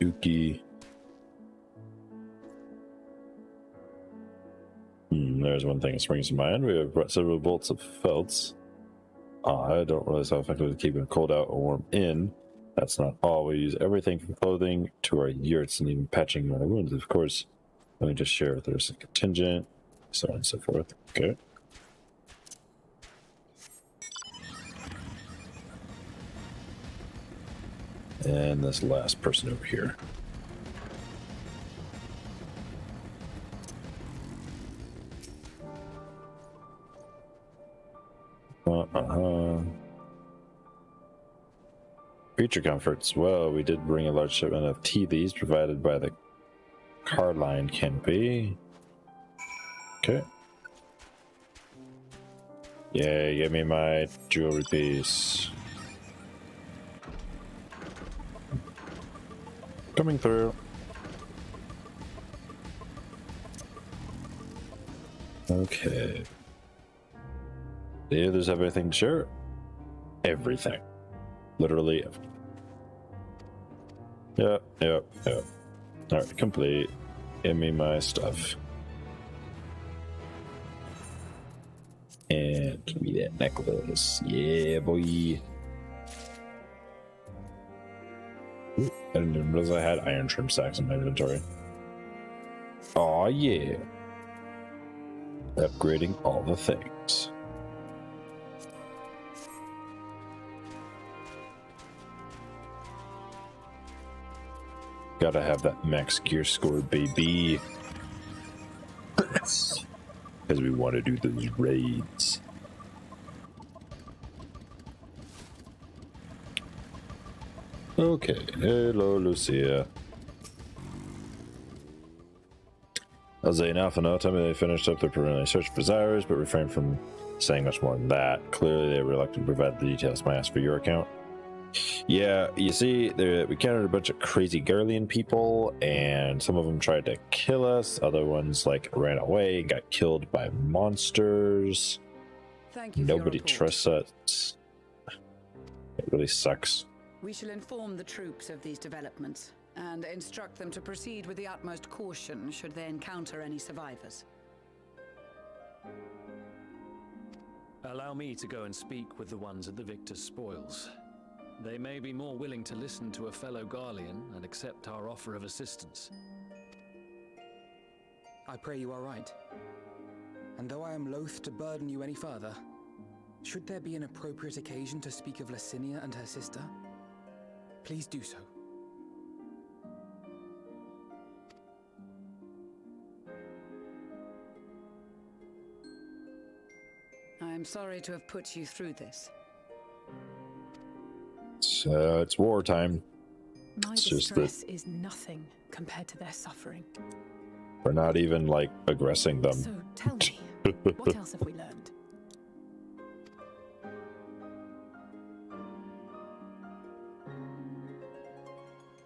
Yuki. There's one thing that springs to mind. We have brought several bolts of felts. I don't realize how effective keeping cold out or warm in. That's not all. We use everything from clothing to our yurts and even patching our wounds, of course. Let me just share with the rest of the contingent, so on and so forth. Okay. And this last person over here. Creature comforts. Well, we did bring a large shipment of tea leaves provided by the Carline canopy. Okay. Yay, give me my jewelry piece. Coming through. Okay. The others have everything to share? Everything. Literally everything. Yep. Alright, complete. Give me my stuff. And give me that necklace. Yeah, boy. Ooh, I didn't even realize I had iron trim sacks in my inventory. Aw, yeah. Upgrading all the things. Gotta have that max gear score, baby. Because we want to do those raids. Okay, hello, Lucia. Alzay and Alpha Note tell me they finished up their preliminary search for Zyrus, but refrained from saying much more than that. Clearly, they were reluctant to provide the details I asked for your account. Yeah, you see, we encountered a bunch of crazy Garlean people, and some of them tried to kill us. Other ones, ran away and got killed by monsters. Thank you. Nobody trusts us. It really sucks. We shall inform the troops of these developments and instruct them to proceed with the utmost caution should they encounter any survivors. Allow me to go and speak with the ones at the victor's spoils. They may be more willing to listen to a fellow Garlean and accept our offer of assistance. I pray you are right. And though I am loath to burden you any further, should there be an appropriate occasion to speak of Licinia and her sister, please do so. I am sorry to have put you through this. It's wartime. My It's just distress is nothing compared to their suffering. We're not even, like, aggressing them. So tell me, what else have we learned?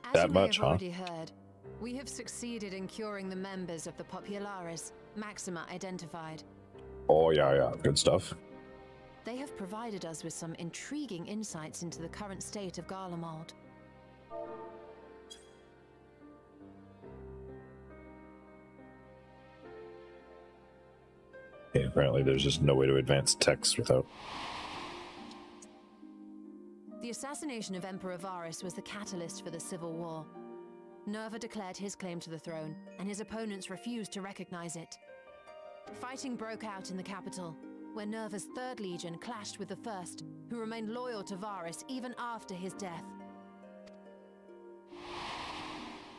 As That you may much, have huh? already heard, we have succeeded in curing the members of the Popularis, Maxima identified. Oh, yeah. Good stuff. They have provided us with some intriguing insights into the current state of Garlemald. Okay, apparently there's just no way to advance text without... The assassination of Emperor Varus was the catalyst for the civil war. Nerva declared his claim to the throne, and his opponents refused to recognize it. Fighting broke out in the capital, where Nerva's Third Legion clashed with the First, who remained loyal to Varus even after his death.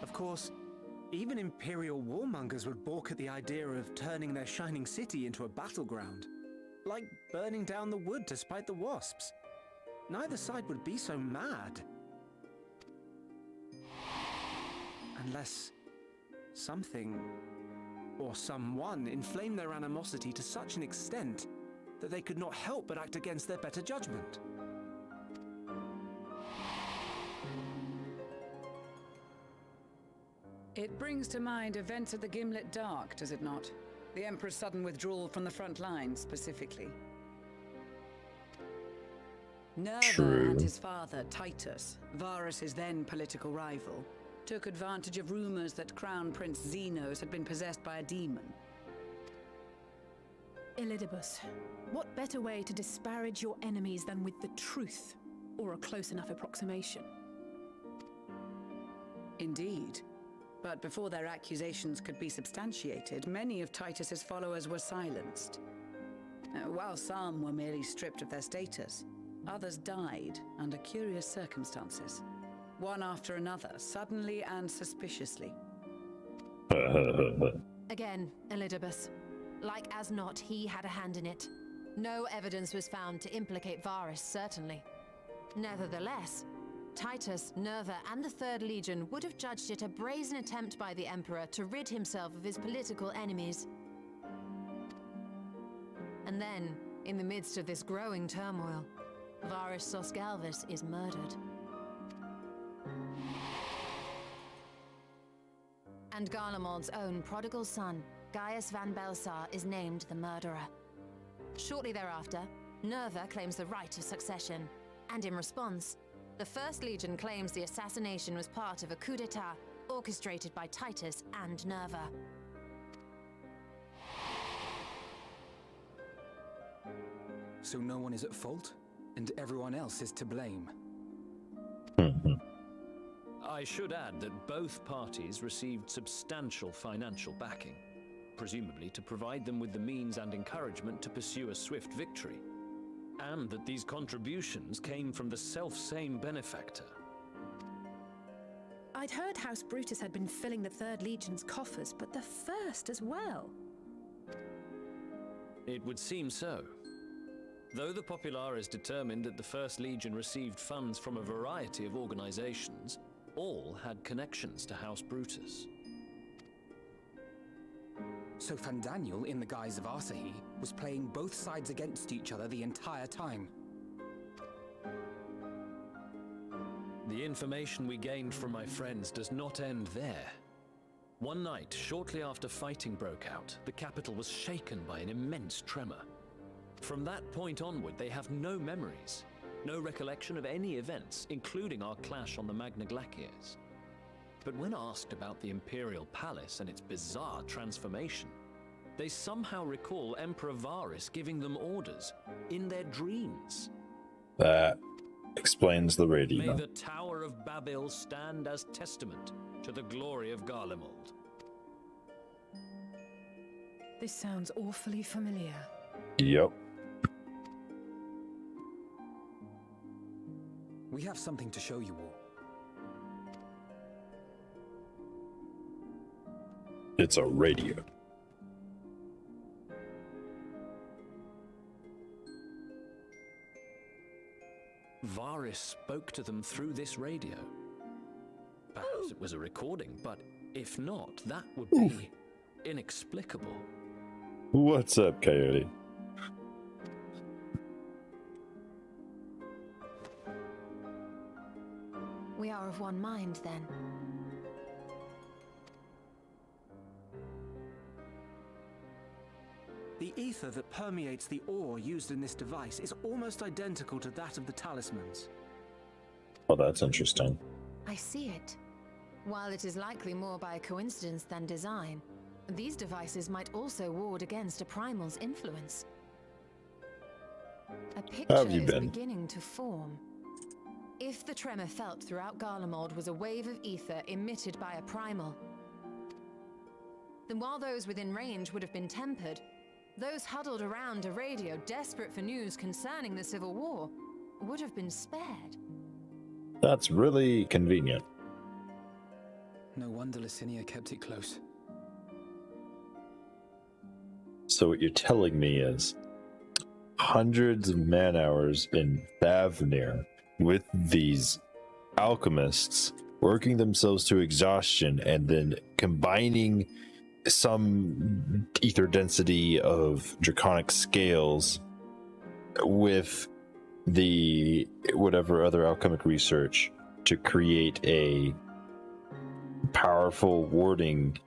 Of course, even Imperial warmongers would balk at the idea of turning their shining city into a battleground. Like burning down the wood to spite the wasps. Neither side would be so mad. Unless something or someone inflamed their animosity to such an extent that they could not help but act against their better judgment. It brings to mind events at the Gimlet Dark, does it not? The Emperor's sudden withdrawal from the front lines, specifically. Nerva True. and his father, Titus, Varus's then political rival, took advantage of rumors that Crown Prince Xenos had been possessed by a demon. Elidibus, what better way to disparage your enemies than with the truth, or a close enough approximation? Indeed. But before their accusations could be substantiated, many of Titus's followers were silenced. While some were merely stripped of their status, others died under curious circumstances. One after another, suddenly and suspiciously. Again, Elidibus. Like as not, he had a hand in it. No evidence was found to implicate Varus, certainly. Nevertheless, Titus, Nerva, and the Third Legion would have judged it a brazen attempt by the Emperor to rid himself of his political enemies. And then, in the midst of this growing turmoil, Varus Sosgalvis is murdered. And Garlemald's own prodigal son, Gaius van Belsar, is named the murderer. Shortly thereafter, Nerva claims the right of succession, and in response, the First Legion claims the assassination was part of a coup d'etat orchestrated by Titus and Nerva. So no one is at fault, and everyone else is to blame. I should add that both parties received substantial financial backing, presumably to provide them with the means and encouragement to pursue a swift victory, and that these contributions came from the self-same benefactor. I'd heard House Brutus had been filling the Third Legion's coffers, but the First as well. It would seem so. Though the Popularis determined that the First Legion received funds from a variety of organizations, all had connections to House Brutus. So Fandaniel, in the guise of Asahi, was playing both sides against each other the entire time. The information we gained from my friends does not end there. One night, shortly after fighting broke out, the capital was shaken by an immense tremor. From that point onward, they have no memories, no recollection of any events, including our clash on the Magna Glaciers. But when asked about the Imperial Palace and its bizarre transformation, they somehow recall Emperor Varus giving them orders in their dreams. That explains the radio. May the Tower of Babel stand as testament to the glory of Garlemald. This sounds awfully familiar. Yep. We have something to show you all. It's a radio. Varys spoke to them through this radio. Perhaps it was a recording, but if not, that would be inexplicable. What's up, Coyote? We are of one mind, then. The ether that permeates the ore used in this device is almost identical to that of the talismans. Well, that's interesting. I see it. While it is likely more by coincidence than design, these devices might also ward against a primal's influence. A picture is beginning to form. If the tremor felt throughout Garlemald was a wave of ether emitted by a primal, then while those within range would have been tempered, those huddled around a radio desperate for news concerning the Civil War would have been spared. That's really convenient. No wonder Licinia kept it close. So what you're telling me is hundreds of man-hours in Thavnir with these alchemists working themselves to exhaustion and then combining some ether density of draconic scales with the whatever other alchemic research to create a powerful warding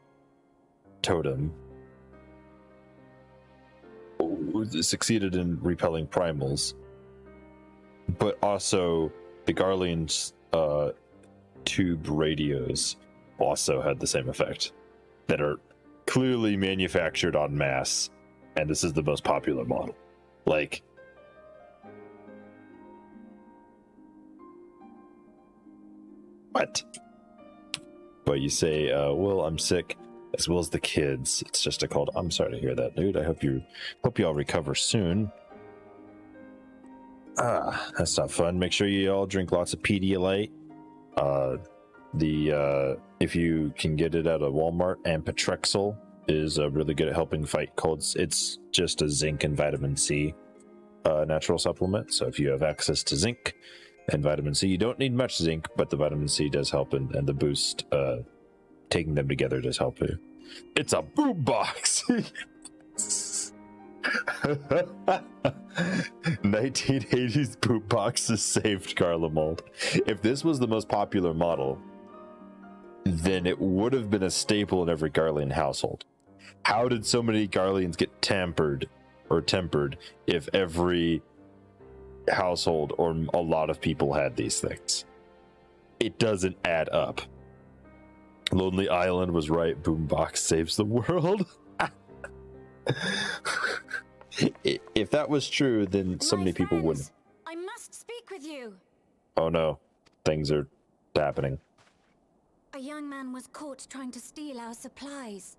totem succeeded in repelling primals, but also the Garlean's tube radios also had the same effect, that are clearly manufactured en masse, and this is the most popular model. Like, what? But you say, well, I'm sick, as well as the kids. It's just a cold. I'm sorry to hear that, dude. I hope you all recover soon. That's not fun. Make sure you all drink lots of Pedialyte. If you can get it at a Walmart, and Petrexel is really good at helping fight colds. It's just a zinc and vitamin C natural supplement. So if you have access to zinc and vitamin C, you don't need much zinc, but the vitamin C does help, and the boost, taking them together does help you. It's a boom box. 1980s boot boxes saved Garlemald. If this was the most popular model, then it would have been a staple in every Garlean household. How did so many Garleans get tempered if every household or a lot of people had these things? It doesn't add up. Lonely Island was right. Boombox saves the world. If that was true, then so many people wouldn't. I must speak with you. Oh no, things are happening. A young man was caught trying to steal our supplies.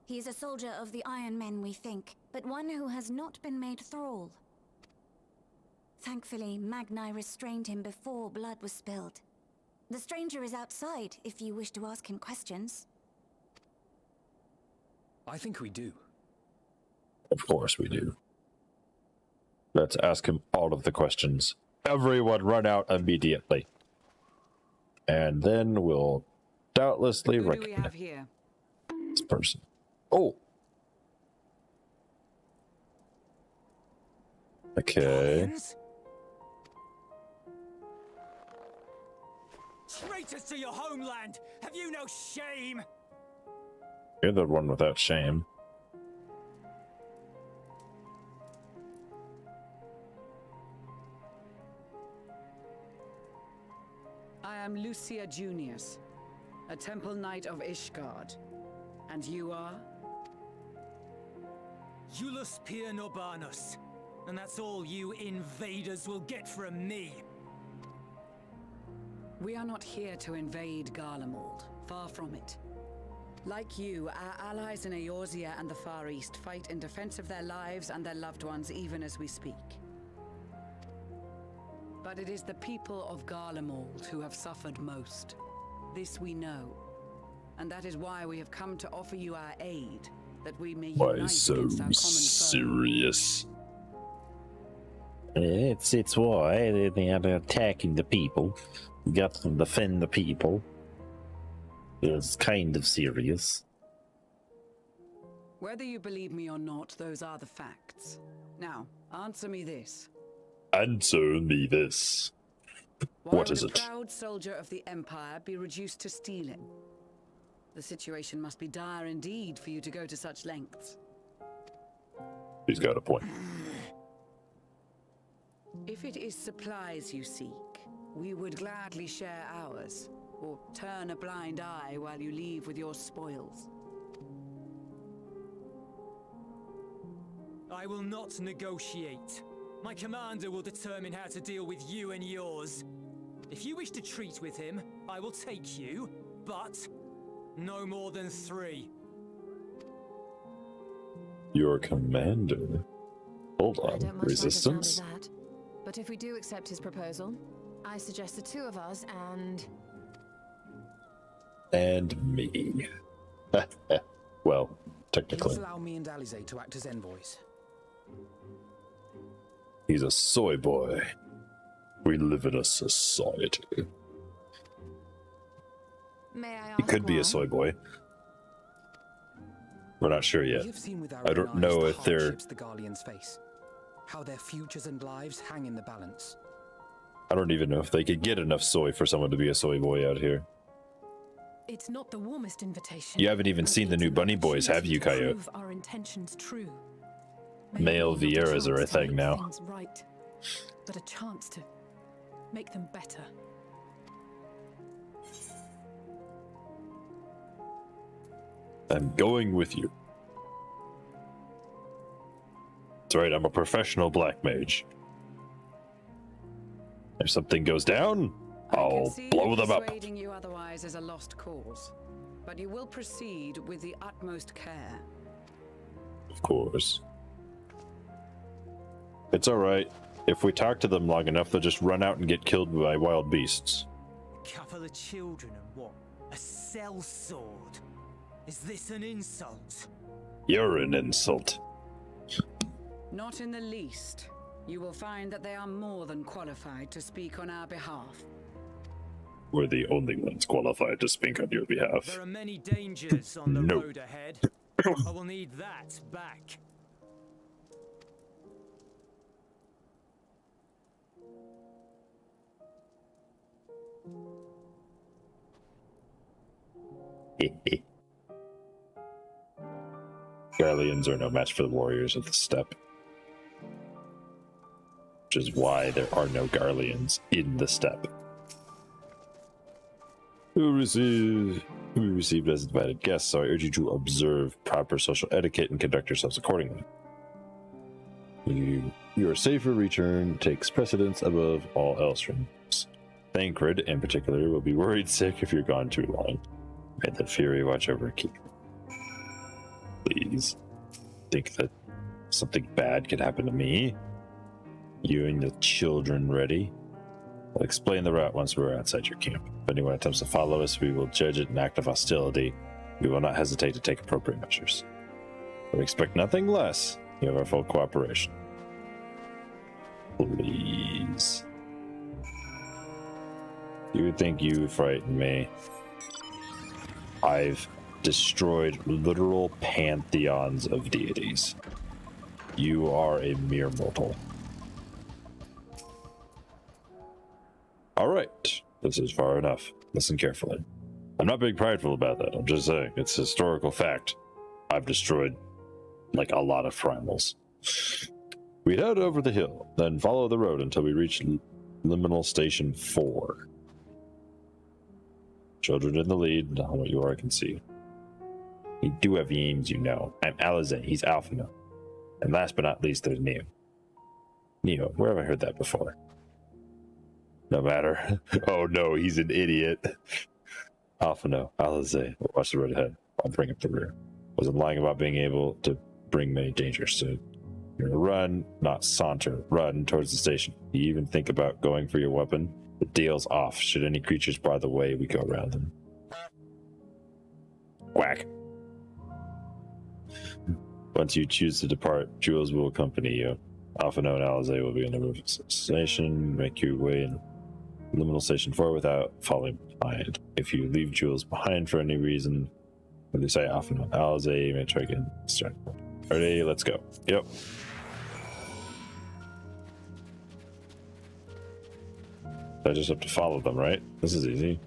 He is a soldier of the Iron Men, we think, but one who has not been made thrall. Thankfully, Magni restrained him before blood was spilled. The stranger is outside, if you wish to ask him questions. I think we do. Of course we do. Let's ask him all of the questions. Everyone run out immediately. And then we'll doubtlessly recognize this person. Oh! Okay. Traitors to your homeland! Have you no shame? You're the one without shame. I am Lucia Junius, a temple knight of Ishgard. And you are? Iulus Pier Norbanus. And that's all you invaders will get from me. We are not here to invade Garlemald. Far from it. Like you, our allies in Eorzea and the Far East fight in defense of their lives and their loved ones even as we speak. But it is the people of Garlemald who have suffered most. This we know. And that is why we have come to offer you our aid, that we may unite against our common foe. Serious? It's why they are attacking the people. You got to defend the people. It's kind of serious. Whether you believe me or not, those are the facts. Now, answer me this. Answer me this. Why What would is a it? proud soldier of the Empire be reduced to stealing? The situation must be dire indeed for you to go to such lengths. He's got a point. If it is supplies you seek, we would gladly share ours, or turn a blind eye while you leave with your spoils. I will not negotiate. My commander will determine how to deal with you and yours. If you wish to treat with him, I will take you, but no more than 3. Your commander? Hold I on. don't much Resistance? like the sound of that. But if we do accept his proposal, I suggest the 2 of us And me. Well, technically. Please allow me and Alize to act as envoys. He's a soy boy. We live in a society. May I ask He could be why? a soy boy. We're not sure yet. We have seen with our I own don't eyes know the if they're... hardships the Garleans face, how their futures and lives hang in the balance. I don't even know if they could get enough soy for someone to be a soy boy out here. It's not the warmest invitation. You haven't even but seen the it's new an Bunny Boys, have opportunity you, to Coyote? prove our intentions true. Male Maybe not a Vieras are a chance to thing make now. things right, but a chance to make them better. I'm going with you. That's right, I'm a professional black mage. If something goes down, I'll blow them up. Persuading you otherwise is a lost cause, but you will proceed with the utmost care. Of course. It's alright. If we talk to them long enough, they'll just run out and get killed by wild beasts. Couple of children and what? A sellsword? Is this an insult? You're an insult. Not in the least. You will find that they are more than qualified to speak on our behalf. We're the only ones qualified to speak on your behalf. There are many dangers on the No. road ahead. I will need that back. Garleans are no match for the warriors of the steppe. Which is why there are no Garleans in the steppe. Who received as invited guests, so I urge you to observe proper social etiquette and conduct yourselves accordingly. Your safer return takes precedence above all else from this. Thancred, in particular, will be worried sick if you're gone too long. May the Fury watch over Keith. Please. Think that something bad could happen to me? You and the children ready? I'll explain the route once we're outside your camp. If anyone attempts to follow us, we will judge it an act of hostility. We will not hesitate to take appropriate measures. We expect nothing less. You have our full cooperation. Please. You would think you frighten me. I've destroyed literal pantheons of deities. You are a mere mortal. Alright, this is far enough. Listen carefully. I'm not being prideful about that, I'm just saying, it's historical fact. I've destroyed, like, a lot of primals. We'd head over the hill, then follow the road until we reach Liminal Station 4. Children in the lead, not what you are, I can see. We do have names, you know. I'm Alize, he's Alphina. And last but not least, there's Neo. Neo, where have I heard that before? No matter. Oh no, he's an idiot. Alphina, Alize, watch the road ahead. I'll bring up the rear. Wasn't lying about being able to bring many dangers to. You're gonna run, not saunter. Run towards the station. You even think about going for your weapon? The deal's off. Should any creatures bar the way, we go around them. Whack. Once you choose to depart, Jules will accompany you. Alpha No and Alizé will be on the roof of the station. Make your way in liminal station 4 without falling behind. If you leave Jules behind for any reason, when they say Alpha No and Alizé, you may try again. Start. Ready? Let's go. Yep. I just have to follow them, right? This is easy.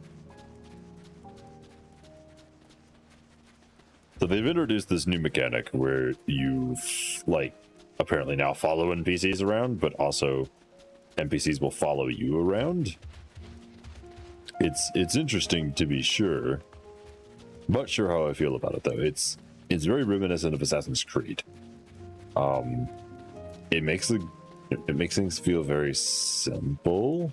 So they've introduced this new mechanic where you, like, apparently now follow NPCs around, but also NPCs will follow you around. It's interesting to be sure. Not sure how I feel about it though. It's very reminiscent of Assassin's Creed. It makes things feel very simple.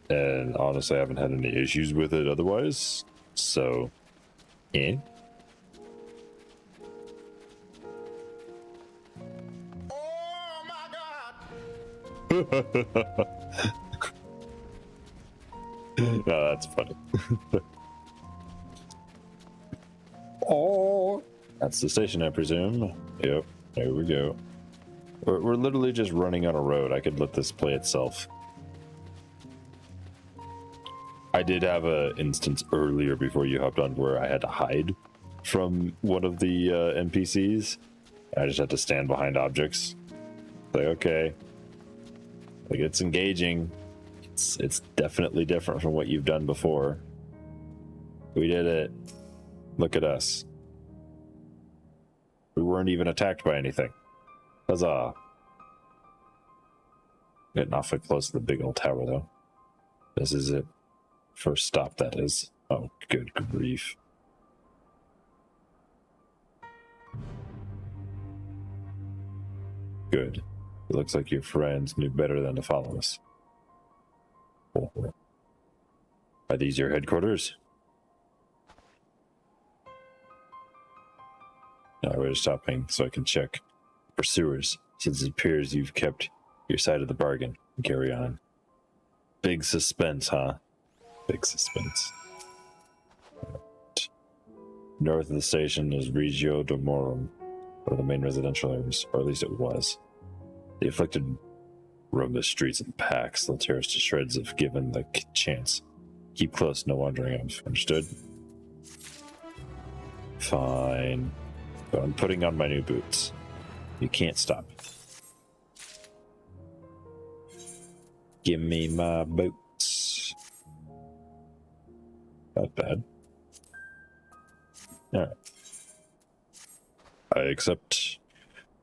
And honestly, I haven't had any issues with it otherwise. So, yeah. Oh my god! Oh, that's funny. Oh, that's the station, I presume. Yep, there we go. We're literally just running on a road. I could let this play itself. I did have an instance earlier before you hopped on where I had to hide from one of the NPCs. I just had to stand behind objects. Like, okay. Like, it's engaging. It's definitely different from what you've done before. We did it. Look at us. We weren't even attacked by anything. Huzzah. Getting awfully close to the big old tower, though. This is it. First stop, that is. Oh, good grief. Good. It looks like your friends knew better than to follow us. Oh. Are these your headquarters? No, we're stopping so I can check pursuers, since it appears you've kept your side of the bargain. Carry on. Big suspense, huh? Big suspense. North of the station is Regio Domorum, one of the main residential areas, or at least it was. The afflicted roam the streets in packs. They'll tear us to shreds if given the chance. Keep close, no wandering off. Understood? Fine. But I'm putting on my new boots. You can't stop. Give me my boots. Not bad. Alright. I accept.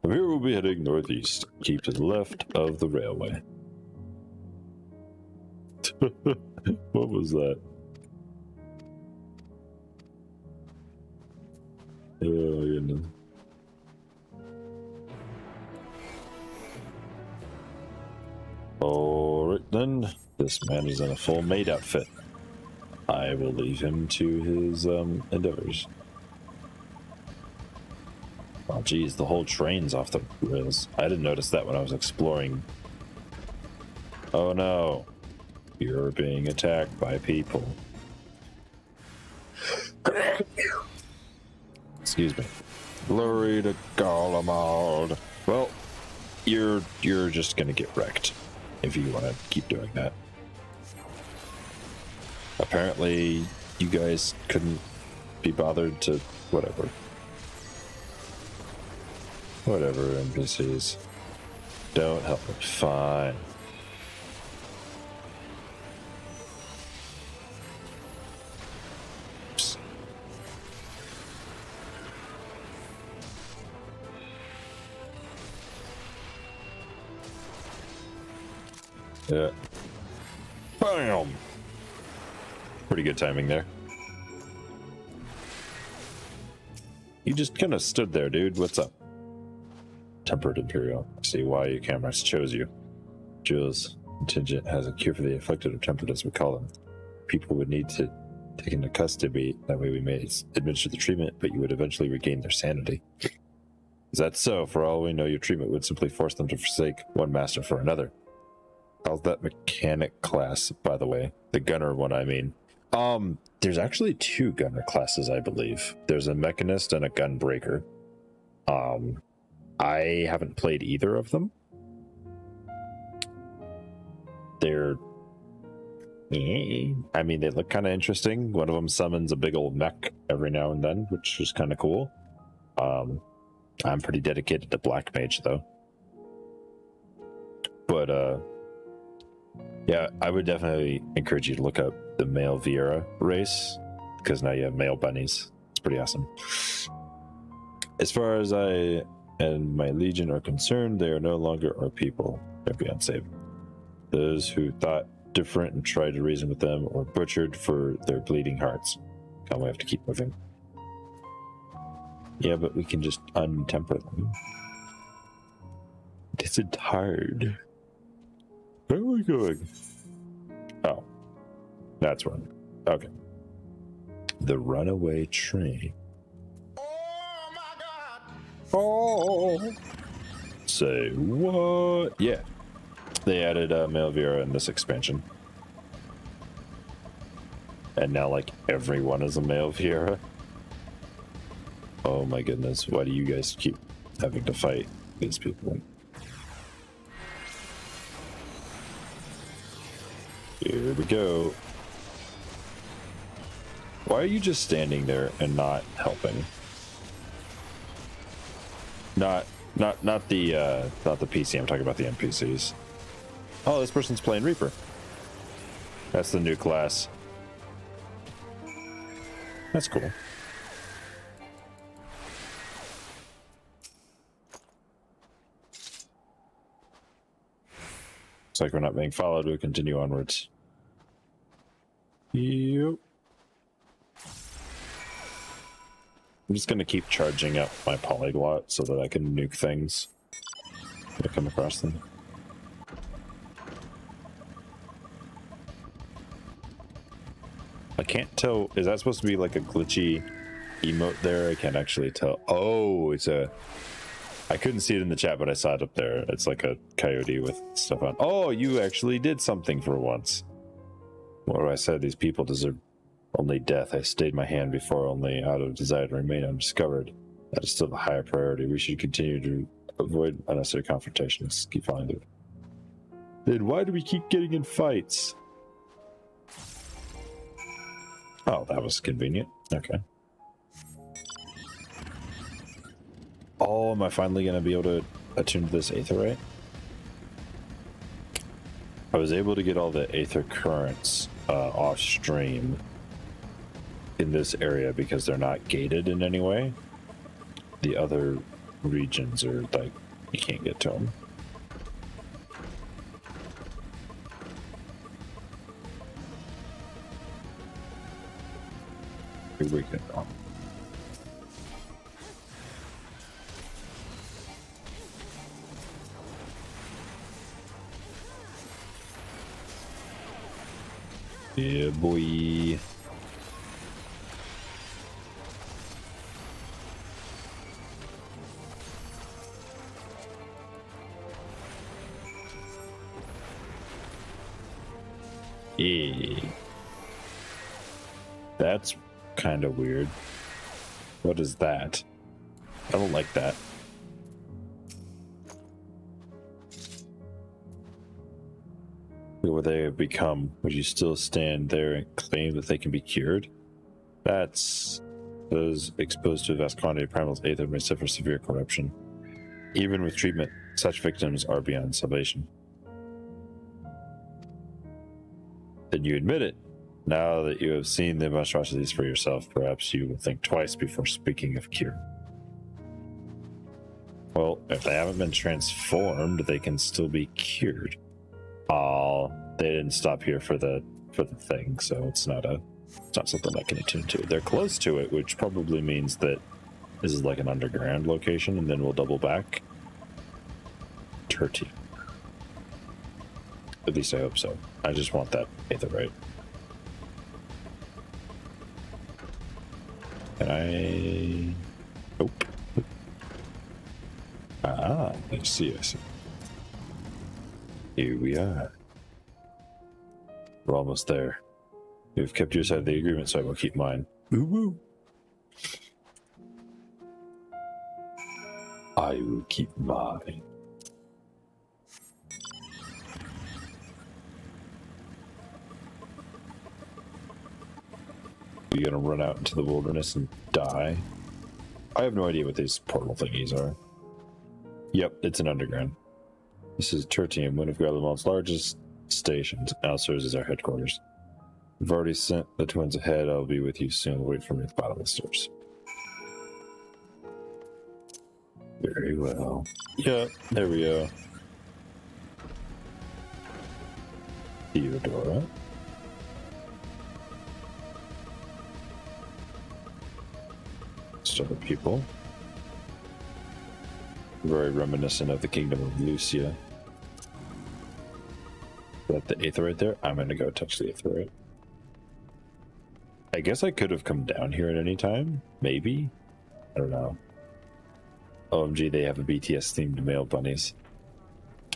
From here we'll be heading northeast. Keep to the left of the railway. What was that? Oh, goodness. Alright then. This man is in a full maid outfit. I will leave him to his endeavors. Oh geez, the whole train's off the rails. I didn't notice that when I was exploring. Oh no. You're being attacked by people. Excuse me. Glory to Garlemald. Well, you're just gonna get wrecked if you want to keep doing that. Apparently, you guys couldn't be bothered to whatever. Whatever, NPCs. Don't help it. Fine. Psst. Yeah. Bam! Pretty good timing there. You just kind of stood there, dude. What's up? Tempered Imperial. I see why your cameras chose you. Jules, contingent has a cure for the afflicted or tempered, as we call them. People would need to take into custody. That way we may administer the treatment, but you would eventually regain their sanity. Is that so? For all we know, your treatment would simply force them to forsake one master for another. How's that mechanic class, by the way? The gunner one, I mean. There's actually 2 gunner classes, I believe. There's a mechanist and a gunbreaker. I haven't played either of them. They're... I mean, they look kind of interesting. One of them summons a big old mech every now and then, which is kind of cool. I'm pretty dedicated to Black Mage, though. But, yeah, I would definitely encourage you to look up the male Viera race, because now you have male bunnies. It's pretty awesome. As far as I and my legion are concerned, they are no longer our people. They're beyond saved. Those who thought different and tried to reason with them or butchered for their bleeding hearts. Come, we have to keep moving. Yeah, but we can just untemper them. This is hard. Where are we going? Oh. That's one. Okay. The runaway train. Oh my god! Oh! Say what? Yeah. They added male Viera in this expansion. And now, like, everyone is a male Viera. Oh my goodness, why do you guys keep having to fight these people? Here we go. Why are you just standing there and not helping? Not the PC, I'm talking about the NPCs. Oh, this person's playing Reaper. That's the new class. That's cool. Looks like we're not being followed. We'll continue onwards. Yep. I'm just going to keep charging up my polyglot so that I can nuke things when I come across them. I can't tell. Is that supposed to be like a glitchy emote there? I can't actually tell. Oh, it's a... I couldn't see it in the chat, but I saw it up there. It's like a coyote with stuff on. Oh, you actually did something for once. What do I say? These people deserve only death. I stayed my hand before only out of desire to remain undiscovered. That is still the higher priority. We should continue to avoid unnecessary confrontations. Keep following it. Then why do we keep getting in fights? Oh, that was convenient. Okay. Oh, am I finally going to be able to attune to this aetherite? I was able to get all the aether currents off stream in this area because they're not gated in any way. The other regions are like, you can't get to them. Here we go. Yeah, boy. Yeah. That's kind of weird. What is that? I don't like that. What they have become, would you still stand there and claim that they can be cured? That's those exposed to a vast quantity of primal aether may suffer severe corruption. Even with treatment, such victims are beyond salvation. Then you admit it. Now that you have seen the monstrosities for yourself, perhaps you will think twice before speaking of cure. Well, if they haven't been transformed, they can still be cured. Oh, they didn't stop here for the thing, so it's not something I can attune to. They're close to it, which probably means that this is like an underground location, and then we'll double back. Turkey. At least I hope so. I just want that aetherite. Can I... Nope. Ah, I see. Here we are. We're almost there. You've kept your side of the agreement, so I will keep mine. Woo woo. I will keep mine. Are you gonna run out into the wilderness and die? I have no idea what these portal thingies are. Yep, it's an underground. This is Tertium, one of Garlemald's largest stations. Now serves as our headquarters. We've already sent the twins ahead. I'll be with you soon. Wait for me at the bottom of the stairs. Very well. Yeah, there we go. Theodora. Other people. Very reminiscent of the Kingdom of Lucia. Is that the Aetheryte there? I'm gonna go touch the Aetheryte. I guess I could have come down here at any time. Maybe? I don't know. OMG, they have a BTS themed male bunnies.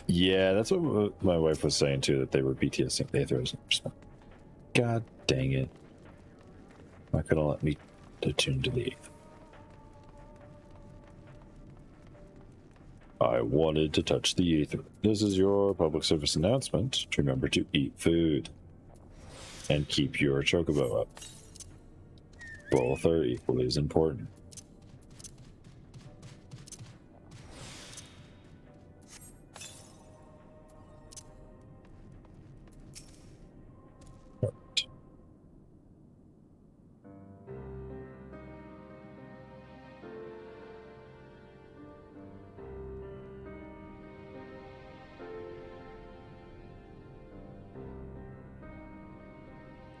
Yeah, that's what my wife was saying too, that they were BTS themed Aetherytes. God dang it. Why couldn't let me attune to the Aether? I wanted to touch the Aether. This is your public service announcement. To remember to eat food. And keep your chocobo up. Both are equally as important.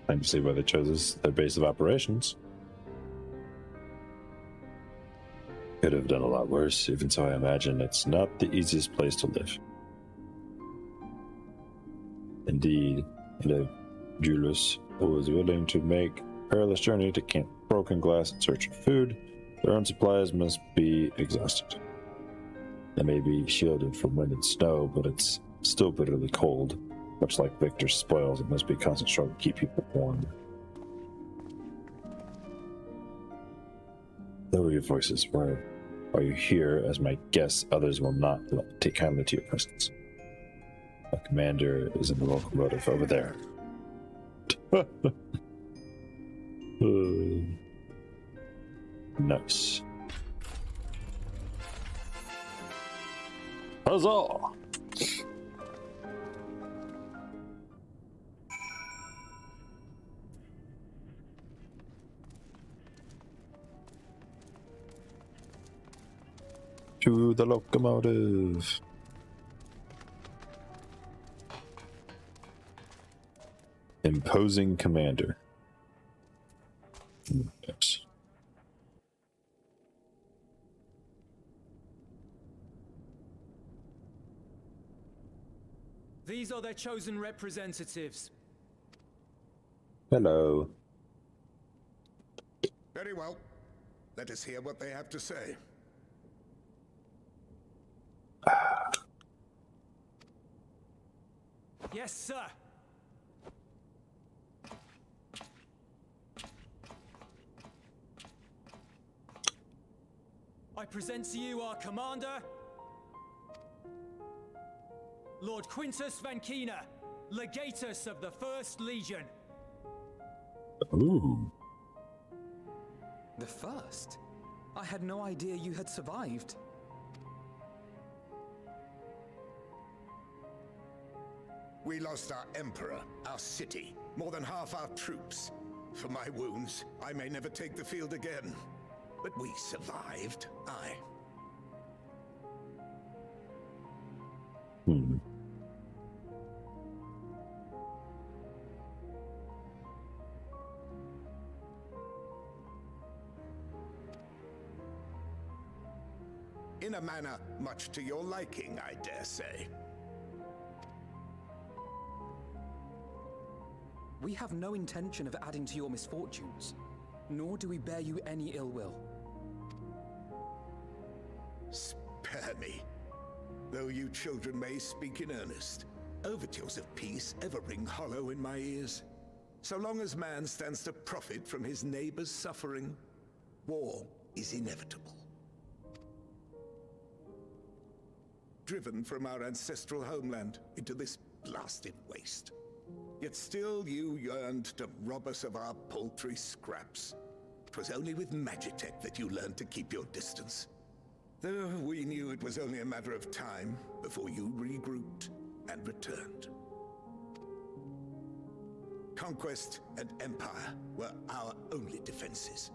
I can see why they chose as their base of operations. Could have done a lot worse, even so I imagine it's not the easiest place to live. Indeed, and Julius, who was willing to make a perilous journey to camp broken glass in search of food, their own supplies must be exhausted. They may be shielded from wind and snow, but it's still bitterly cold. Much like Victor's spoils, it must be a constant struggle to keep people warm. Lower your voices. While you're here, as my guests, others will not take kindly to your presence. My commander is in the locomotive over there. Nice. Huzzah! To the locomotive. Imposing commander. Yes. These are their chosen representatives. Hello. Very well. Let us hear what they have to say. Yes, sir. I present to you our commander, Lord Quintus Vankina, Legatus of the First Legion. Ooh. The first? I had no idea you had survived. We lost our emperor, our city, more than half our troops. For my wounds, I may never take the field again. But we survived, aye. In a manner much to your liking, I dare say. We have no intention of adding to your misfortunes, nor do we bear you any ill will. Spare me. Though you children may speak in earnest, overtures of peace ever ring hollow in my ears. So long as man stands to profit from his neighbor's suffering, war is inevitable. driven from our ancestral homeland into this blasted waste. Yet still you yearned to rob us of our paltry scraps. 'Twas only with Magitech that you learned to keep your distance. Though we knew it was only a matter of time before you regrouped and returned. Conquest and Empire were our only defenses.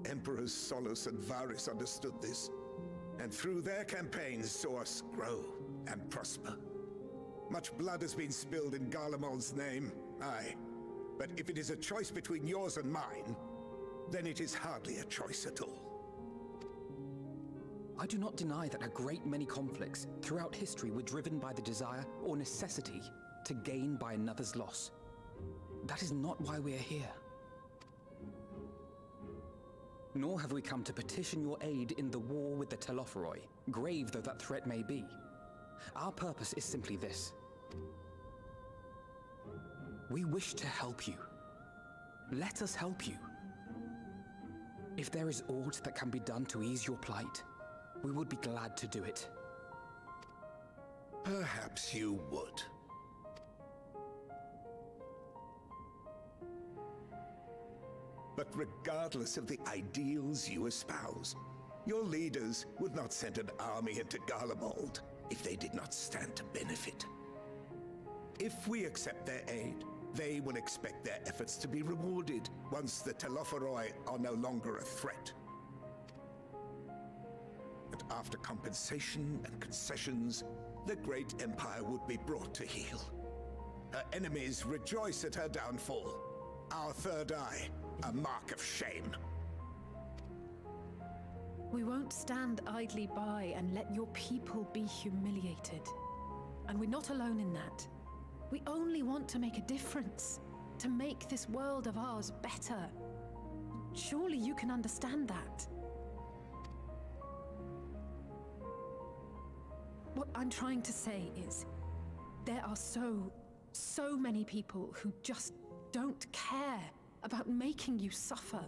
Emperors Solus and Varys understood this, and through their campaigns saw us grow and prosper. Much blood has been spilled in Garlemald's name, aye. But if it is a choice between yours and mine, then it is hardly a choice at all. I do not deny that a great many conflicts throughout history were driven by the desire or necessity to gain by another's loss. That is not why we are here. Nor have we come to petition your aid in the war with the Telophoroi, grave though that threat may be. Our purpose is simply this. We wish to help you. Let us help you. If there is aught that can be done to ease your plight, we would be glad to do it. Perhaps you would. But regardless of the ideals you espouse, your leaders would not send an army into Garlemald if they did not stand to benefit. If we accept their aid, they will expect their efforts to be rewarded once the Telophoroi are no longer a threat. And after compensation and concessions, the great empire would be brought to heel. Her enemies rejoice at her downfall. Our third eye, a mark of shame. We won't stand idly by and let your people be humiliated. And we're not alone in that. We only want to make a difference, to make this world of ours better. Surely you can understand that. What I'm trying to say is, there are so many people who just don't care about making you suffer.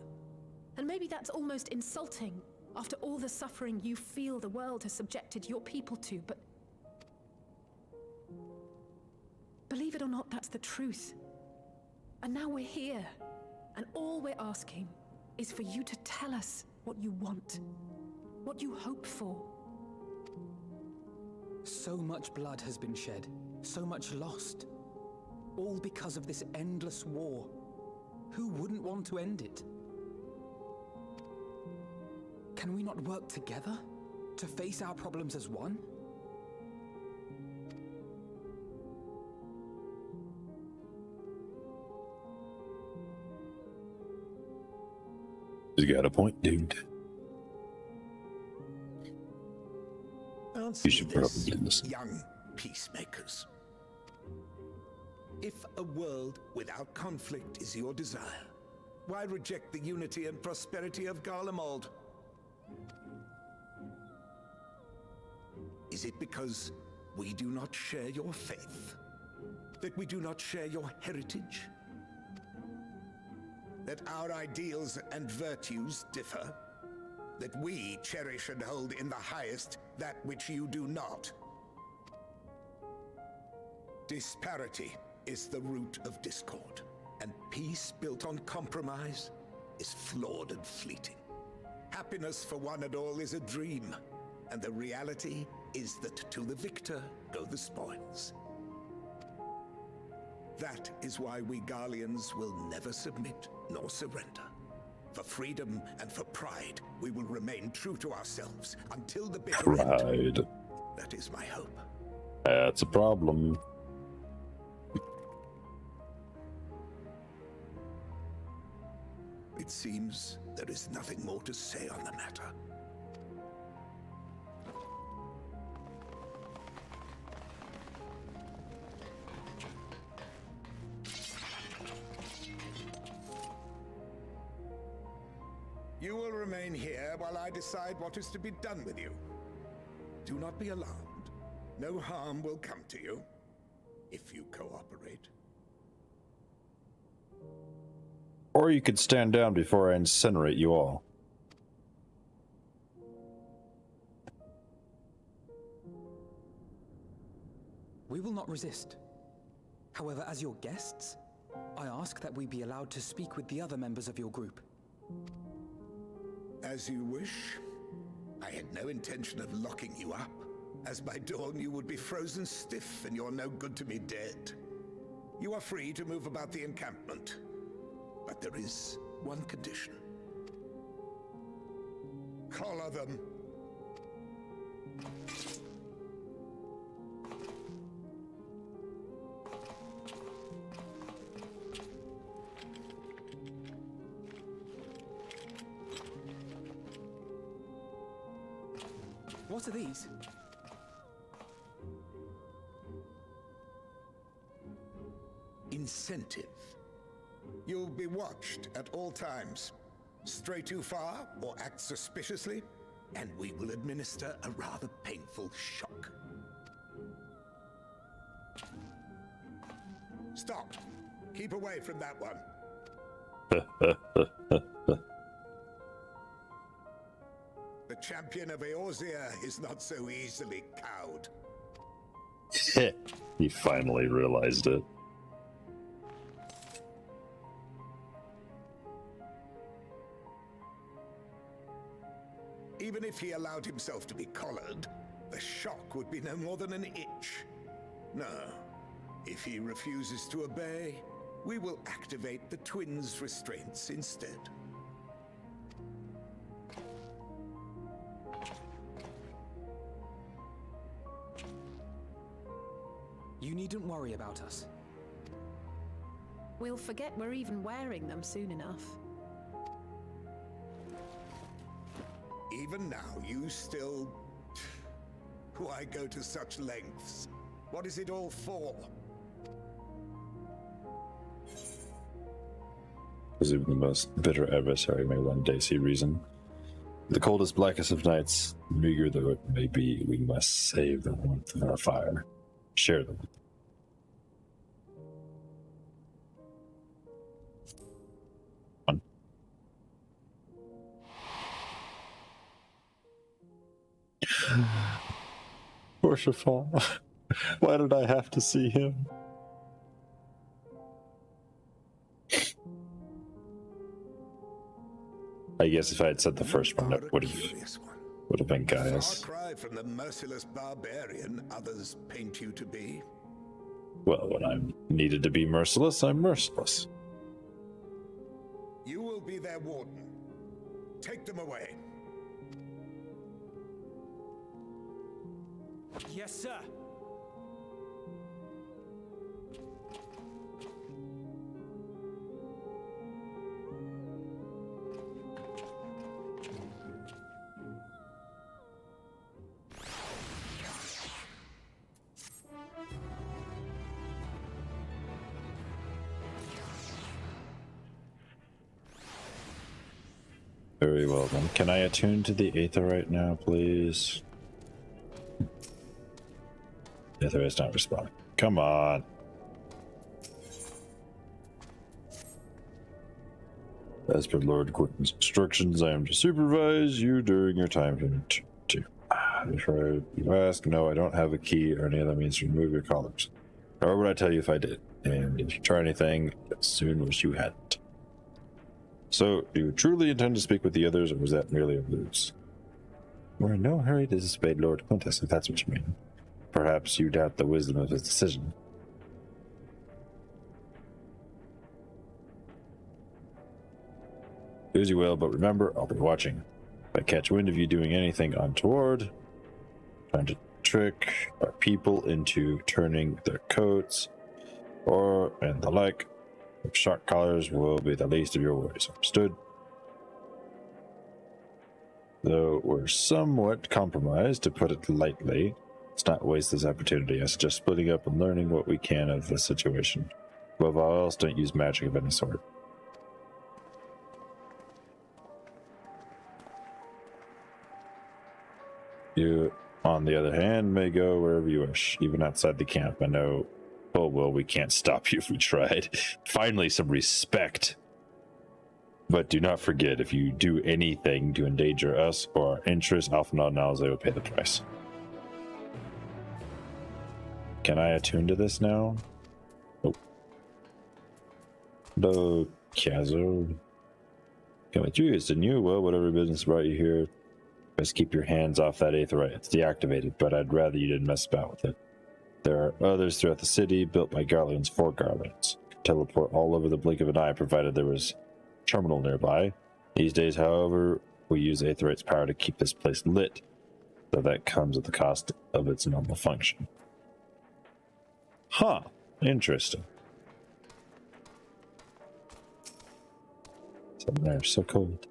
And maybe that's almost insulting after all the suffering you feel the world has subjected your people to, but believe it or not, that's the truth. And now we're here, and all we're asking is for you to tell us what you want, what you hope for. So much blood has been shed, so much lost. All because of this endless war. Who wouldn't want to end it? Can we not work together to face our problems as one? You got a point, dude. Answer You should me probably this, listen. young peacemakers. If a world without conflict is your desire, why reject the unity and prosperity of Garlemald? Is it because we do not share your faith? That we do not share your heritage? That our ideals and virtues differ? That we cherish and hold in the highest that which you do not? Disparity is the root of discord, and peace built on compromise is flawed and fleeting. Happiness for one and all is a dream, and the reality is that to the victor go the spoils. That is why we Garleans will never submit nor surrender. For freedom and for pride, we will remain true to ourselves until the bitter end. Pride. That is my hope. That's a problem. It seems there is nothing more to say on the matter. You will remain here while I decide what is to be done with you. Do not be alarmed. No harm will come to you if you cooperate. Or you could stand down before I incinerate you all. We will not resist. However, as your guests, I ask that we be allowed to speak with the other members of your group. As you wish. I had no intention of locking you up, as by dawn you would be frozen stiff and you're no good to me dead. You are free to move about the encampment, but there is one condition. Collar them. What are these? Incentive. You'll be watched at all times. Stray too far or act suspiciously, and we will administer a rather painful shock. Stop. Keep away from that one. The champion of Eorzea is not so easily cowed. He finally realized it. Even if he allowed himself to be collared, the shock would be no more than an itch. No. If he refuses to obey, we will activate the twins' restraints instead. You needn't worry about us. We'll forget we're even wearing them soon enough. Even now, you still... Why go to such lengths? What is it all for? Because even the most bitter adversary may one day see reason. The coldest, blackest of nights, meager though it may be, we must save the warmth of our fire. Share them. Poor Chiffon. Why did I have to see him? I guess if I had said the first one, that would have been Gaius. Far cry from the merciless barbarian others paint you to be. Well, when I'm needed to be merciless, I'm merciless. You will be their warden. Take them away. Yes, sir. Very well then. Can I attune to the Aether right now, please? Aether is not responding. Come on. As per Lord Quentin's instructions, I am to supervise you during your time to. Before you ask, no, I don't have a key or any other means to remove your collars. Nor would I tell you if I did. And if you try anything, I soon wish you hadn't. So, do you truly intend to speak with the others, or was that merely a ruse? We're in no hurry to disobey Lord Quintus, if that's what you mean. Perhaps you doubt the wisdom of his decision. Do as you will, but remember, I'll be watching. If I catch wind of you doing anything untoward, trying to trick our people into turning their coats, and the like, shark collars will be the least of your worries. Understood? Though we're somewhat compromised, to put it lightly, let's not waste this opportunity. I suggest splitting up and learning what we can of the situation. Above all else, don't use magic of any sort. You, on the other hand, may go wherever you wish, even outside the camp. I know, oh well, we can't stop you if we tried. Finally, some respect. But do not forget, if you do anything to endanger us or our interests, Alpha Nalze will pay the price. Can I attune to this now? Oh. No, Kazo. Coming through, it's new. Well, whatever business brought you here. Just keep your hands off that aetherite. It's deactivated, but I'd rather you didn't mess about with it. There are others throughout the city, built by Garlands for Garlands. Teleport all over the blink of an eye, provided there was a terminal nearby. These days, however, we use aetherite's power to keep this place lit, though that comes at the cost of its normal function. Huh. Interesting. Something there, so cold.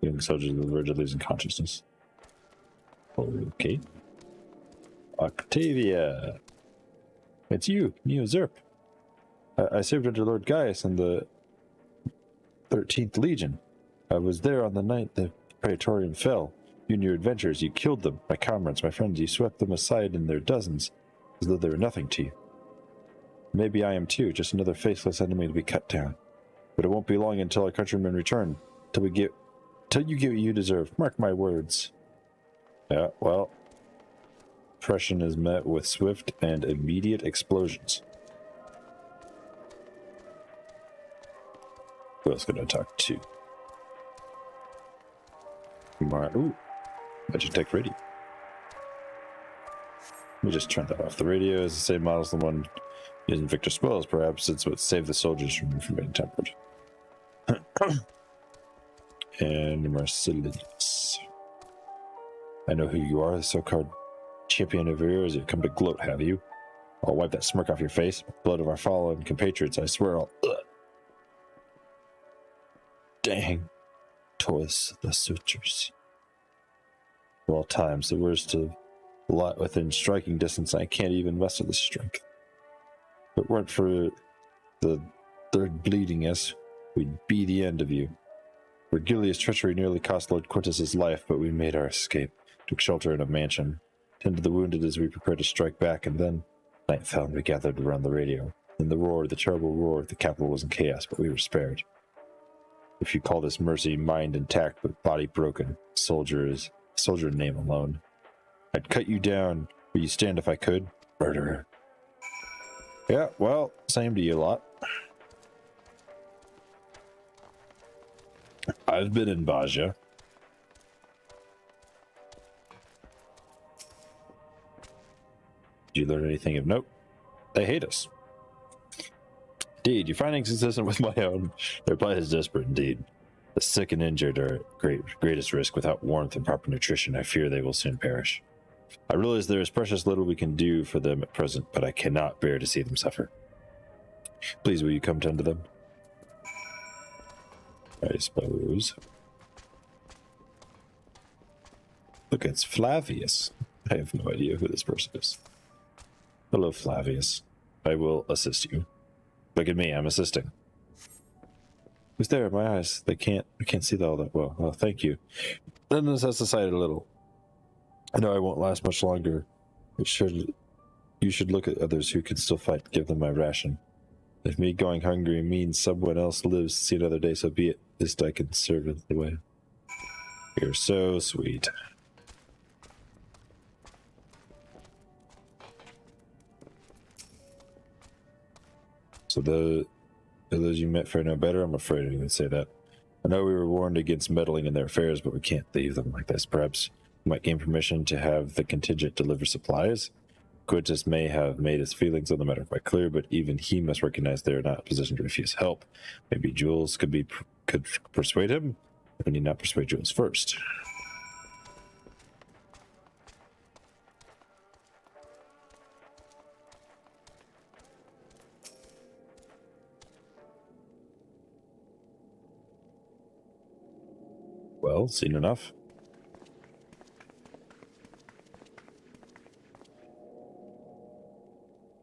Young soldiers on the verge of losing consciousness. Okay. Octavia! It's you, Neo Zerp. I served under Lord Gaius in the 13th Legion. I was there on the night the Praetorium fell. You and your adventurers, you killed them. My comrades, my friends, you swept them aside in their dozens, as though they were nothing to you. Maybe I am too, just another faithless enemy to be cut down. But it won't be long until our countrymen return, till you get what you deserve. Mark my words. Yeah, well, oppression is met with swift and immediate explosions. Who else can I talk to? Ooh, Magitech radio. Let me just turn that off. The radio is the same model as the one using Victor Spoils. Perhaps it's what saved the soldiers from being tempered. And Marcellus. I know who you are, the so-called champion of yours. You've come to gloat, have you? I'll wipe that smirk off your face. Blood of our fallen compatriots, I swear I'll... Dang. Toys the sutures. Of all times, the worst of a lot within striking distance, I can't even muster the strength. If it weren't for the third bleeding us, we'd be the end of you. Virgilia's treachery nearly cost Lord Quintus's life, but we made our escape, took shelter in a mansion, tended the wounded as we prepared to strike back, and then night fell and we gathered around the radio. In the roar, the terrible roar, the capital was in chaos, but we were spared. If you call this mercy, mind intact but body broken, soldier name alone. I'd cut you down. Will you stand if I could? Murderer. Yeah, well, same to you lot. I've been in Baja. Did you learn anything of note? They hate us. Indeed, your findings consistent with my own. Their plight is desperate indeed. The sick and injured are at greatest risk. Without warmth and proper nutrition, I fear they will soon perish. I realize there is precious little we can do for them at present, but I cannot bear to see them suffer. Please, will you come tend to them? I suppose. Look, it's Flavius. I have no idea who this person is. Hello, Flavius. I will assist you. Look at me, I'm assisting. Who's there? My eyes. I can't see that all that well. Oh, thank you. Then this has decided a little. I know I won't last much longer. You should look at others who can still fight. Give them my ration. If me going hungry means someone else lives to see another day, so be it. At least I can serve it the way. You're so sweet. So those you met fare no better? I'm afraid I would say that. I know we were warned against meddling in their affairs, but we can't leave them like this. Perhaps we might gain permission to have the contingent deliver supplies. Quintus may have made his feelings on the matter quite clear, but even he must recognize they are not in a position to refuse help. Maybe Jules could persuade him? We need not persuade Jules first. Well, seen enough.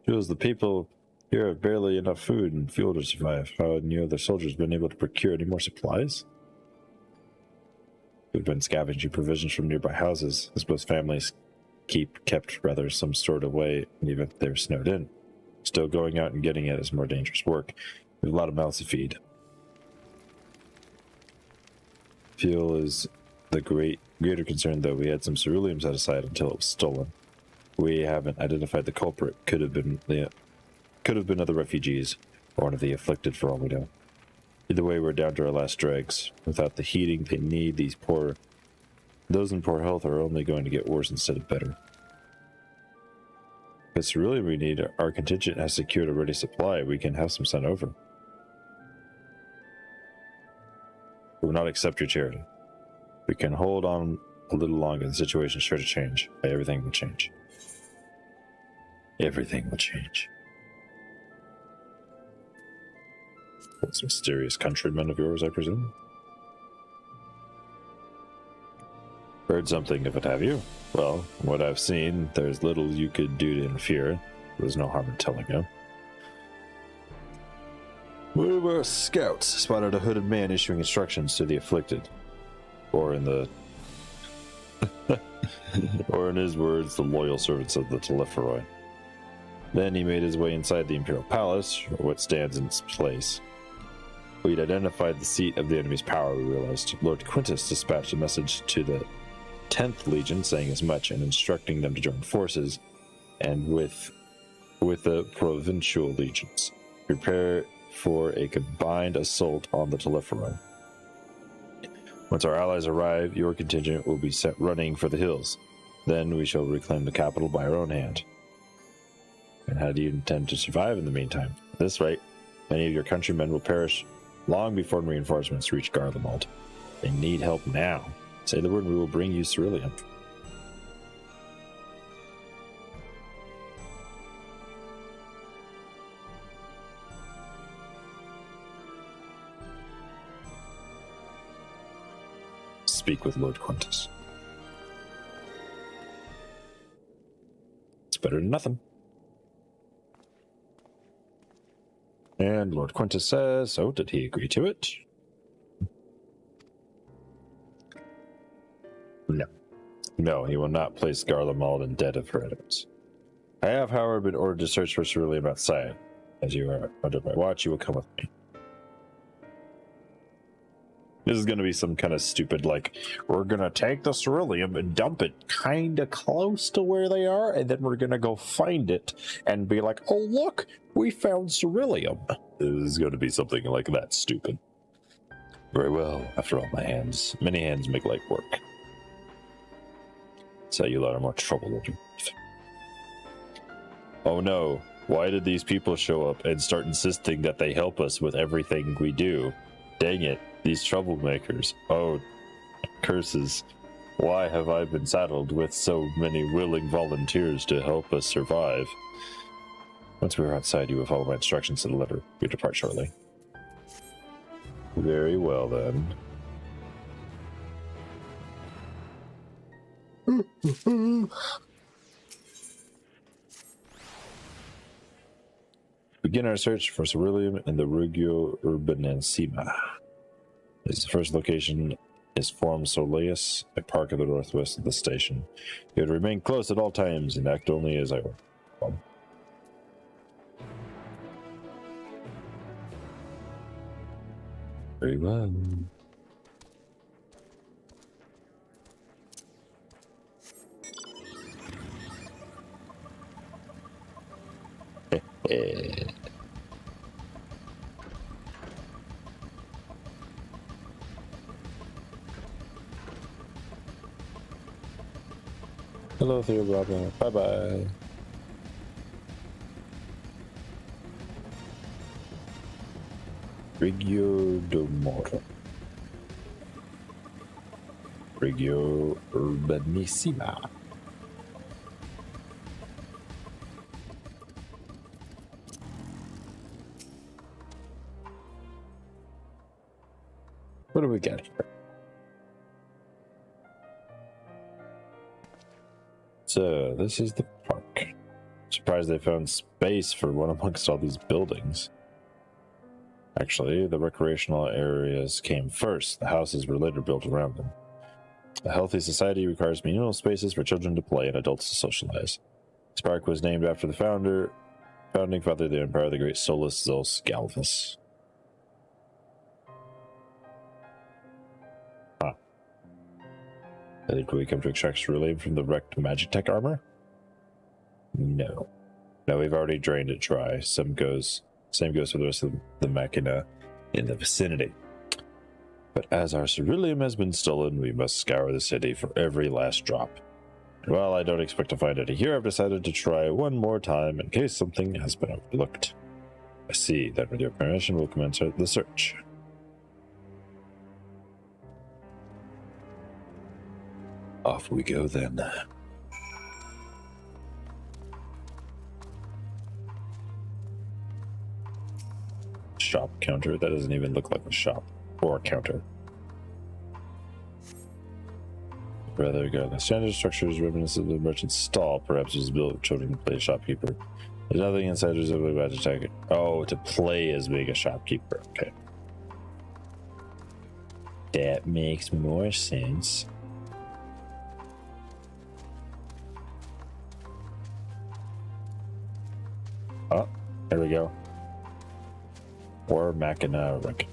Jules, the people here have barely enough food and fuel to survive. How have any other soldiers been able to procure any more supplies? We've been scavenging provisions from nearby houses, as most families kept some sort of way in the event they were snowed in. Still, going out and getting it is more dangerous work. We have a lot of mouths to feed. Fuel is the greater concern, though. We had some ceruleum set aside until it was stolen. We haven't identified the culprit. Could have been other refugees or one of the afflicted for all we know. Either way, we're down to our last dregs. Without the heating they need, those in poor health are only going to get worse instead of better. If it's really we need, our contingent has secured a ready supply. We can have some sent over. We will not accept your charity. We can hold on a little longer. The situation is sure to change. Everything will change. Everything will change. Those mysterious countrymen of yours, I presume? Heard something of it, have you? Well, from what I've seen, there's little you could do to interfere. There's no harm in telling you. One of our scouts spotted a hooded man issuing instructions to the afflicted. Or in his words, the loyal servants of the Telepheroi. Then he made his way inside the Imperial Palace, or what stands in its place. We'd identified the seat of the enemy's power, we realized. Lord Quintus dispatched a message to the 10th Legion saying as much and instructing them to join forces, and with the provincial legions. Prepare for a combined assault on the Telepheroi. Once our allies arrive, your contingent will be sent running for the hills. Then we shall reclaim the capital by our own hand. And how do you intend to survive in the meantime? At this rate, many of your countrymen will perish long before reinforcements reach Garlemald. They need help now. Say the word and we will bring you Cerulean. Speak with Lord Quintus. It's better than nothing. And Lord Quintus says, oh, did he agree to it? No, he will not place Garlemald in debt of her enemies. I have, however, been ordered to search for Cerulean outside. As you are under my watch, you will come with me. This is going to be some kind of stupid, like, we're going to take the Cerulean and dump it kind of close to where they are, and then we're going to go find it and be like, oh, look, we found Cerulean. This is going to be something like that stupid. Very well. After all, many hands make light work. So you lot of more trouble than you. Oh no, why did these people show up and start insisting that they help us with everything we do? Dang it, these troublemakers. Oh, curses. Why have I been saddled with so many willing volunteers to help us survive? Once we are outside, you will follow my instructions to the letter. We depart shortly. Very well, then. Begin our search for Cerulean in the Regio Urbanensima. The first location is Forum Soleus, a park in the northwest of the station. You would remain close at all times and act only as I order. Very well. Hello there, Robin. Bye-bye. Regio do Moro. Regio Urbanissima. What do we get here? So, this is the park. Surprised they found space for one amongst all these buildings. Actually, the recreational areas came first. The houses were later built around them. A healthy society requires communal spaces for children to play and adults to socialize. This park was named after the founding father of the empire, the great Solus Zos Galvus. Did we come to extract Cerulean from the wrecked Magitech armor? No. No, we've already drained it dry. Same goes for the rest of the machina in the vicinity. But as our ceruleum has been stolen, we must scour the city for every last drop. And while I don't expect to find any here, I've decided to try one more time in case something has been overlooked. I see. Then with your permission, we'll commence the search. Off we go then. Shop counter? That doesn't even look like a shop or a counter. Rather, the standard structure is reminiscent of the merchant's stall. Perhaps it was built for children to play shopkeeper. There's nothing inside reasonably bad to attack it. Oh, to play as being a shopkeeper. Okay. That makes more sense. Oh, there we go. Or Machina wreckage.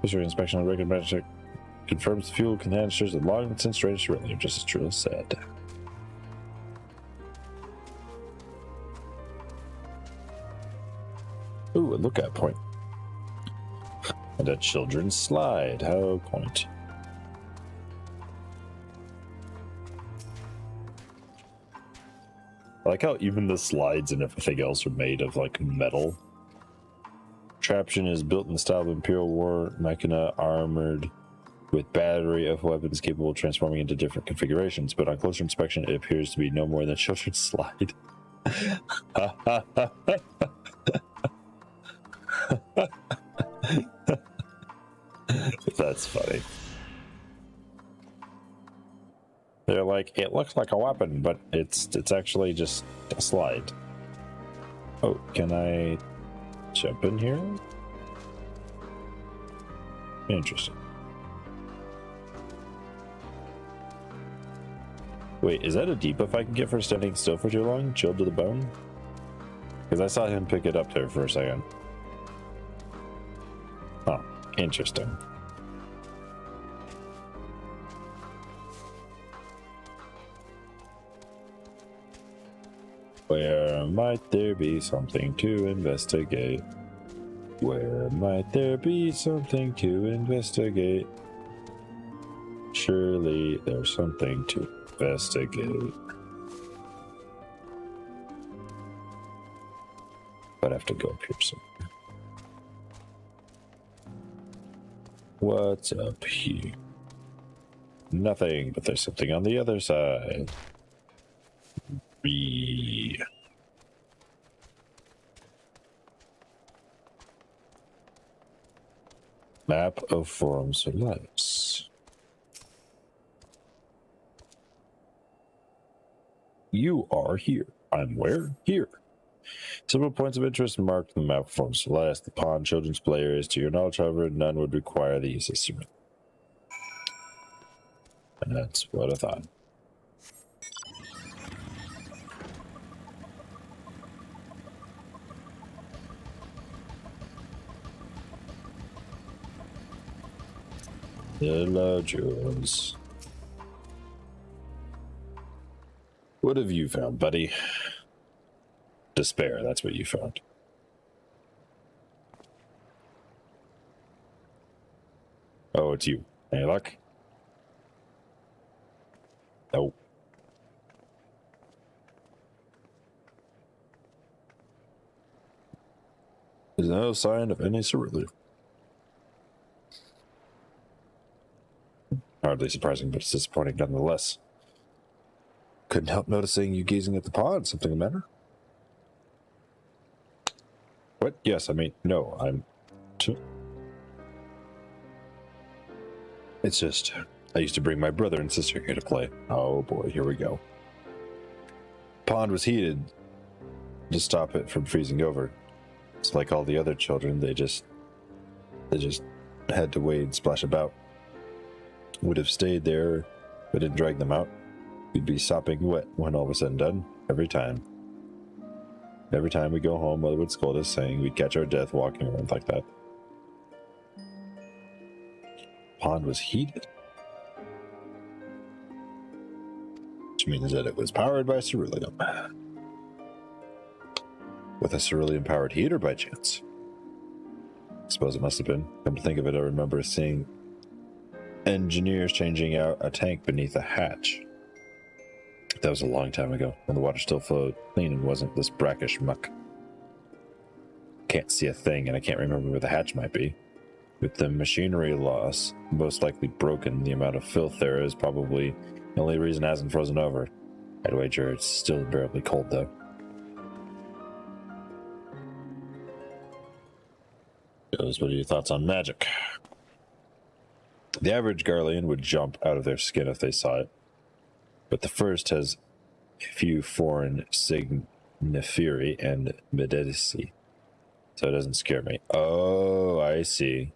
History inspection on regular magic confirms the fuel canisters have long since drained ceruleum, just as Trilla said. Ooh, a lookout point. And a children's slide. How quaint. I like how even the slides and everything else are made of like metal. Contraption is built in the style of Imperial War Machina, armored with battery of weapons capable of transforming into different configurations, but on closer inspection it appears to be no more than a children's slide. That's funny. They're like, it looks like a weapon, but it's actually just a slide. Oh, can I jump in here? Interesting. Wait, is that a debuff I can get for standing still for too long? Chilled to the bone? Because I saw him pick it up there for a second. Oh, interesting. Where might there be something to investigate? Where might there be something to investigate? Surely there's something to investigate. But I have to go up here somewhere. What's up here? Nothing, but there's something on the other side. Map of Forum Solaris. You are here. I'm where? Here. Several points of interest marked in the map of Forum Solaris. The pawn children's play areas. To your knowledge, however, none would require the use of instrument. And that's what I thought. Hello, Jules. What have you found, buddy? Despair, that's what you found. Oh, it's you. Any luck? Nope. There's no sign of any ceruleum. Hardly surprising, but it's disappointing nonetheless. Couldn't help noticing you gazing at the pond. Something the matter? What? Yes, I mean, no, I'm... It's just, I used to bring my brother and sister here to play. Oh boy, here we go. Pond was heated to stop it from freezing over. It's like all the other children, they just had to wade, splash about. Would have stayed there, but didn't drag them out. We'd be sopping wet when all was said and done, every time. Every time we go home, Mother would scold us, saying we'd catch our death walking around like that. Pond was heated, which means that it was powered by ceruleum. With a ceruleum-powered heater, by chance? I suppose it must have been. Come to think of it, I remember seeing engineers changing out a tank beneath a hatch. That was a long time ago, when the water still flowed clean and wasn't this brackish muck. Can't see a thing, and I can't remember where the hatch might be. With the machinery loss most likely broken, the amount of filth there is probably the only reason it hasn't frozen over. I'd wager it's still bearably cold, though. What are your thoughts on magic? The average Garlean would jump out of their skin if they saw it, but the first has a few foreign signiferi and medici, so it doesn't scare me. Oh, I see.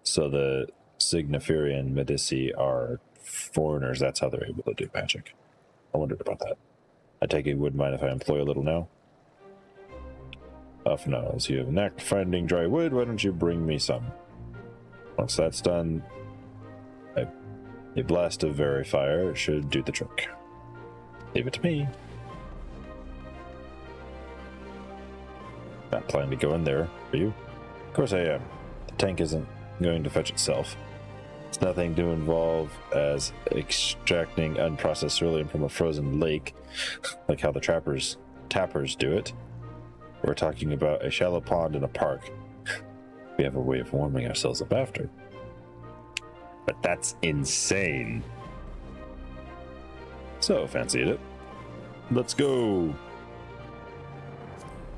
So the signiferi and medici are foreigners, that's how they're able to do magic. I wondered about that. I take it you wouldn't mind if I employ a little now? Off nose, you have a knack for finding dry wood, why don't you bring me some? Once that's done, a blast of verifier should do the trick. Leave it to me. Not planning to go in there, are you? Of course I am. The tank isn't going to fetch itself. It's nothing to involve as extracting unprocessed ceruleum from a frozen lake, like how the tappers do it. We're talking about a shallow pond in a park. We have a way of warming ourselves up after. But that's insane. So, fancied it. Let's go.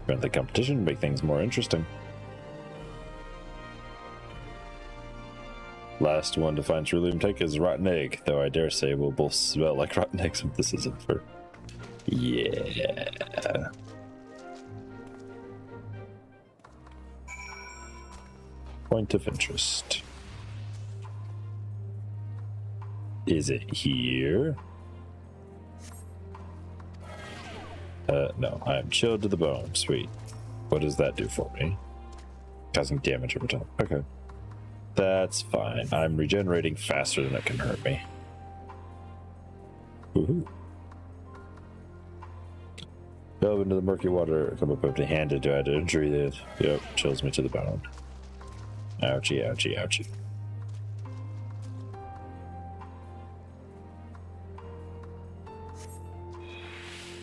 Run the competition, make things more interesting. Last one to find ceruleum tank is rotten egg, though I dare say we'll both smell like rotten eggs if this isn't for... Yeah. Point of interest. Is it here? No, I am chilled to the bone. Sweet. What does that do for me? Causing damage over time. Okay. That's fine. I'm regenerating faster than it can hurt me. Woohoo. Delve into the murky water. Come up empty-handed to add injury that, yep, chills me to the bone. Ouchie, ouchie, ouchie.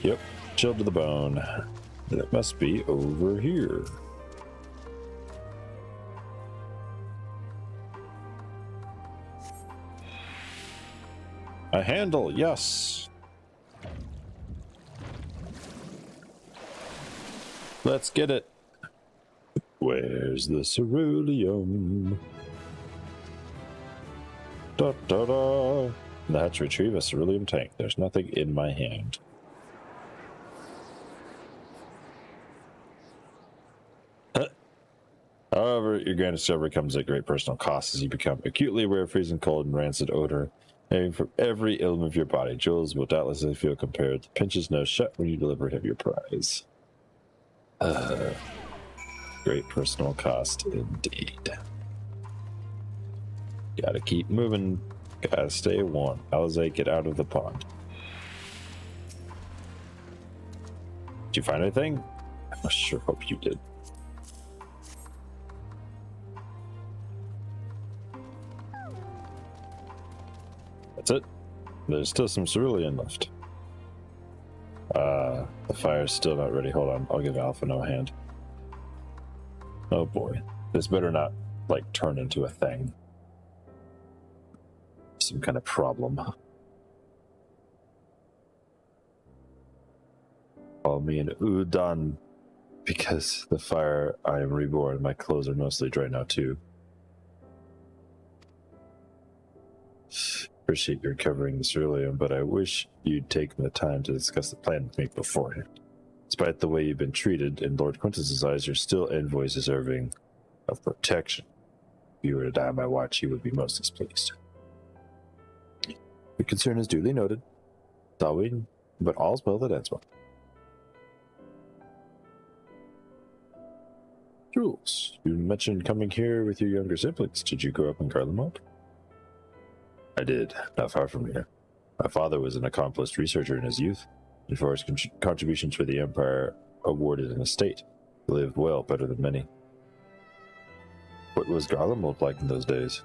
Yep, chilled to the bone. That must be over here. A handle, yes. Let's get it. Where's the ceruleum? Da da da. Let's retrieve a ceruleum tank. There's nothing in my hand. However, your grand discovery comes at great personal cost as you become acutely aware of freezing cold and rancid odor emanating from every element of your body. Jules will doubtlessly feel compared to pinches nose shut when you deliver him your prize. Great personal cost indeed. Gotta keep moving. Gotta stay warm. Alize, get out of the pond. Did you find anything? I sure hope you did. That's it. There's still some ceruleum left. The fire's still not ready. Hold on, I'll give Alpha no hand. Oh boy. This better not, like, turn into a thing. Some kind of problem. Call me an Udon because the fire I am reborn. My clothes are mostly dry now too. Appreciate your covering the ceruleum, but I wish you'd take the time to discuss the plan with me beforehand. Despite the way you've been treated, in Lord Quintus's eyes, you're still envoys deserving of protection. If you were to die on my watch, he would be most displeased. Your concern is duly noted. But all's well that ends well. Jules, you mentioned coming here with your younger siblings. Did you grow up in Garlemald? I did, not far from here. My father was an accomplished researcher in his youth, and for his contributions for the Empire, awarded an estate. He lived well, better than many. What was Garlemald like in those days?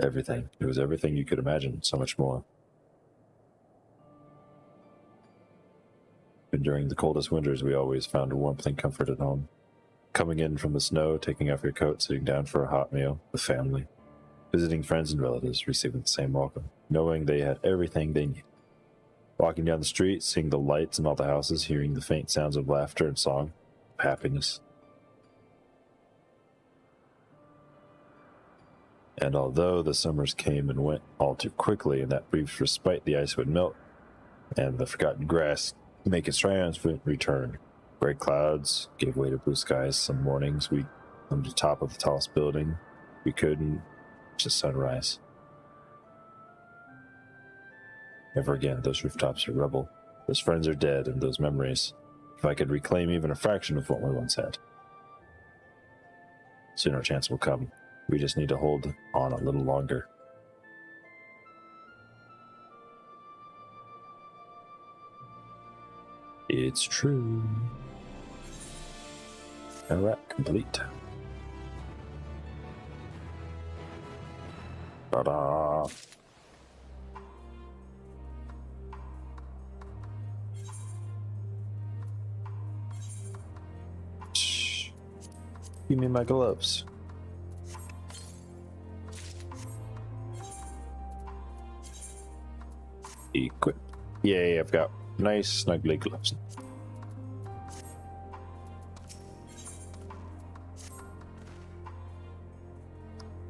Everything. It was everything you could imagine, so much more. And during the coldest winters, we always found warmth and comfort at home. Coming in from the snow, taking off your coat, sitting down for a hot meal with family, visiting friends and relatives, receiving the same welcome, knowing they had everything they needed. Walking down the street, seeing the lights in all the houses, hearing the faint sounds of laughter and song, happiness. And although the summers came and went all too quickly, and that brief respite the ice would melt, and the forgotten grass make its triumphant return, gray clouds gave way to blue skies. Some mornings we climbed to the top of the tallest building we could and watch the sunrise. Never again, those rooftops are rubble. Those friends are dead, and those memories, if I could reclaim even a fraction of what we once had. Soon our chance will come. We just need to hold on a little longer. It's true. Alright, complete. Ta-da! Shh. Give me my gloves. Equip. Yay, I've got nice snuggly gloves.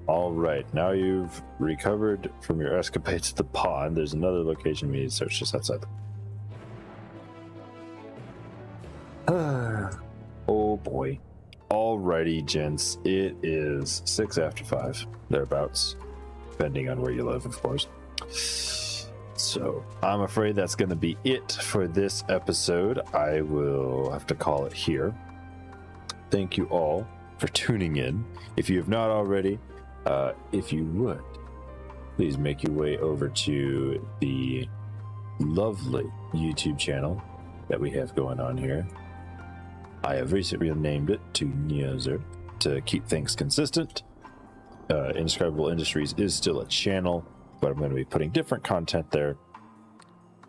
Alright, now you've recovered from your escapades at the pond. There's another location we need to search just outside. Oh boy. Alrighty, gents. It is 6 after 5, thereabouts. Depending on where you live, of course. So, I'm afraid that's going to be it for this episode. I will have to call it here. Thank you all for tuning in. If you have not already, if you would, please make your way over to the lovely YouTube channel that we have going on here. I have recently named it to Neozerp to keep things consistent. Indescribable Industries is still a channel, but I'm going to be putting different content there.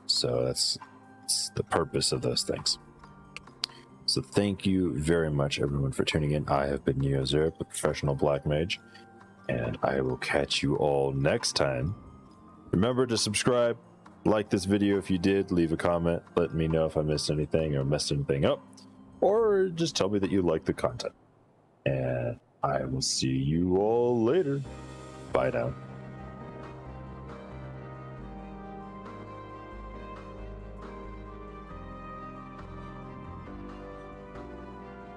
So that's the purpose of those things. So thank you very much, everyone, for tuning in. I have been Neozerp, the professional black mage, and I will catch you all next time. Remember to subscribe, like this video if you did, leave a comment, let me know if I missed anything or messed anything up, or just tell me that you like the content. And I will see you all later. Bye now.